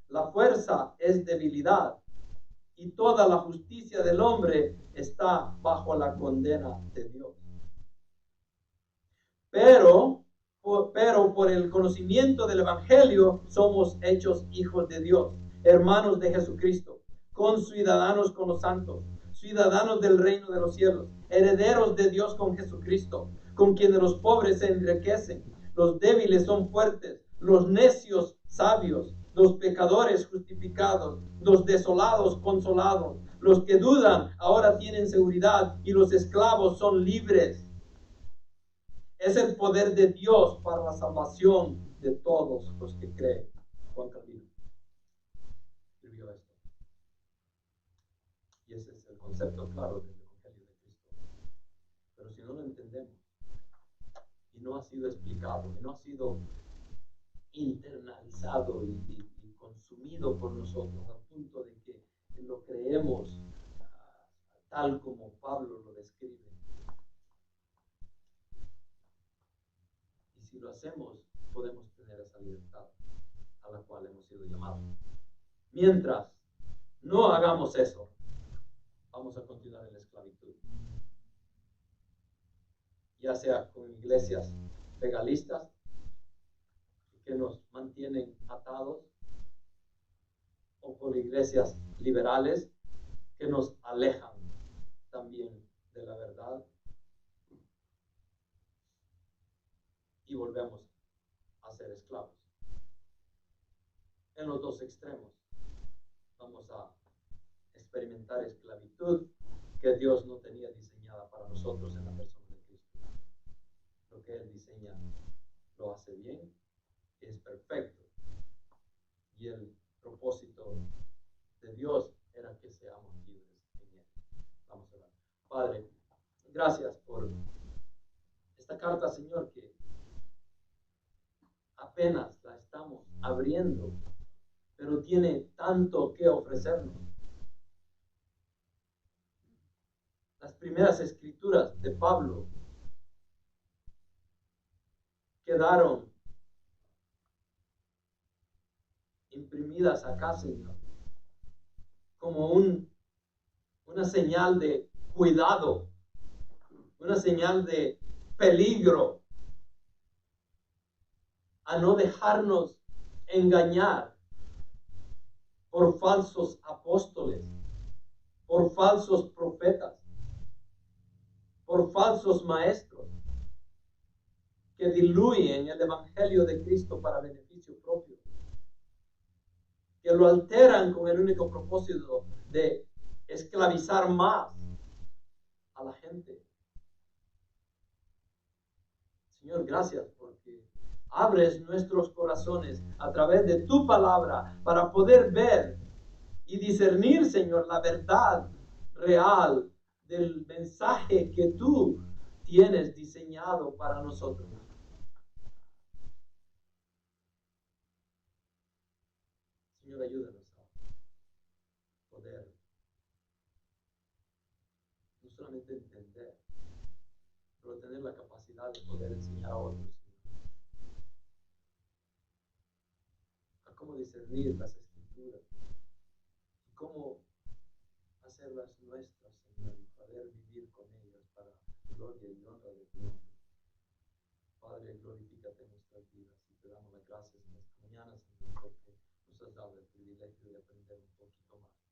la fuerza es debilidad y toda la justicia del hombre está bajo la condena de Dios. Pero por el conocimiento del Evangelio somos hechos hijos de Dios, hermanos de Jesucristo, conciudadanos con los santos, ciudadanos del reino de los cielos, herederos de Dios con Jesucristo, con quienes los pobres se enriquecen, los débiles son fuertes, los necios sabios, los pecadores justificados, los desolados consolados, los que dudan ahora tienen seguridad y los esclavos son libres. Es el poder de Dios para la salvación de todos los que creen. Juan Calvino escribió esto. Y ese es el concepto claro del Evangelio de Cristo. Pero si no lo entendemos, y no ha sido explicado, y no ha sido internalizado y consumido por nosotros, al punto de que lo creemos tal como Pablo lo describe. Y si lo hacemos, podemos tener esa libertad a la cual hemos sido llamados. Mientras no hagamos eso, vamos a continuar en la esclavitud. Ya sea con iglesias legalistas que nos mantienen atados, o por iglesias liberales que nos alejan también de la verdad, y volvemos a ser esclavos. En los dos extremos vamos a experimentar esclavitud que Dios no tenía diseñada para nosotros en la persona de Cristo. Lo que Él diseña lo hace bien, es perfecto, y el propósito de Dios era que seamos libres en Él. Vamos a orar. Padre, gracias por esta carta, Señor, que apenas la estamos abriendo, pero tiene tanto que ofrecernos. Las primeras escrituras de Pablo quedaron imprimidas acá, Señor, como una señal de cuidado, una señal de peligro, a no dejarnos engañar por falsos apóstoles, por falsos profetas, por falsos maestros que diluyen el evangelio de Cristo para beneficio propio, que lo alteran con el único propósito de esclavizar más a la gente. Señor, gracias porque abres nuestros corazones a través de tu palabra para poder ver y discernir, Señor, la verdad real del mensaje que tú tienes diseñado para nosotros. Señor, ayúdanos a poder no solamente entender, pero tener la capacidad de poder enseñar a otros, Señor, a cómo discernir las escrituras y cómo hacerlas nuestras, Señor, y poder vivir con ellas para gloria y honra de tu nombre. Padre, glorifícate en nuestras vidas y te damos las gracias en esta mañana, Señor, porque nos has dado el privilegio de aprender un poquito más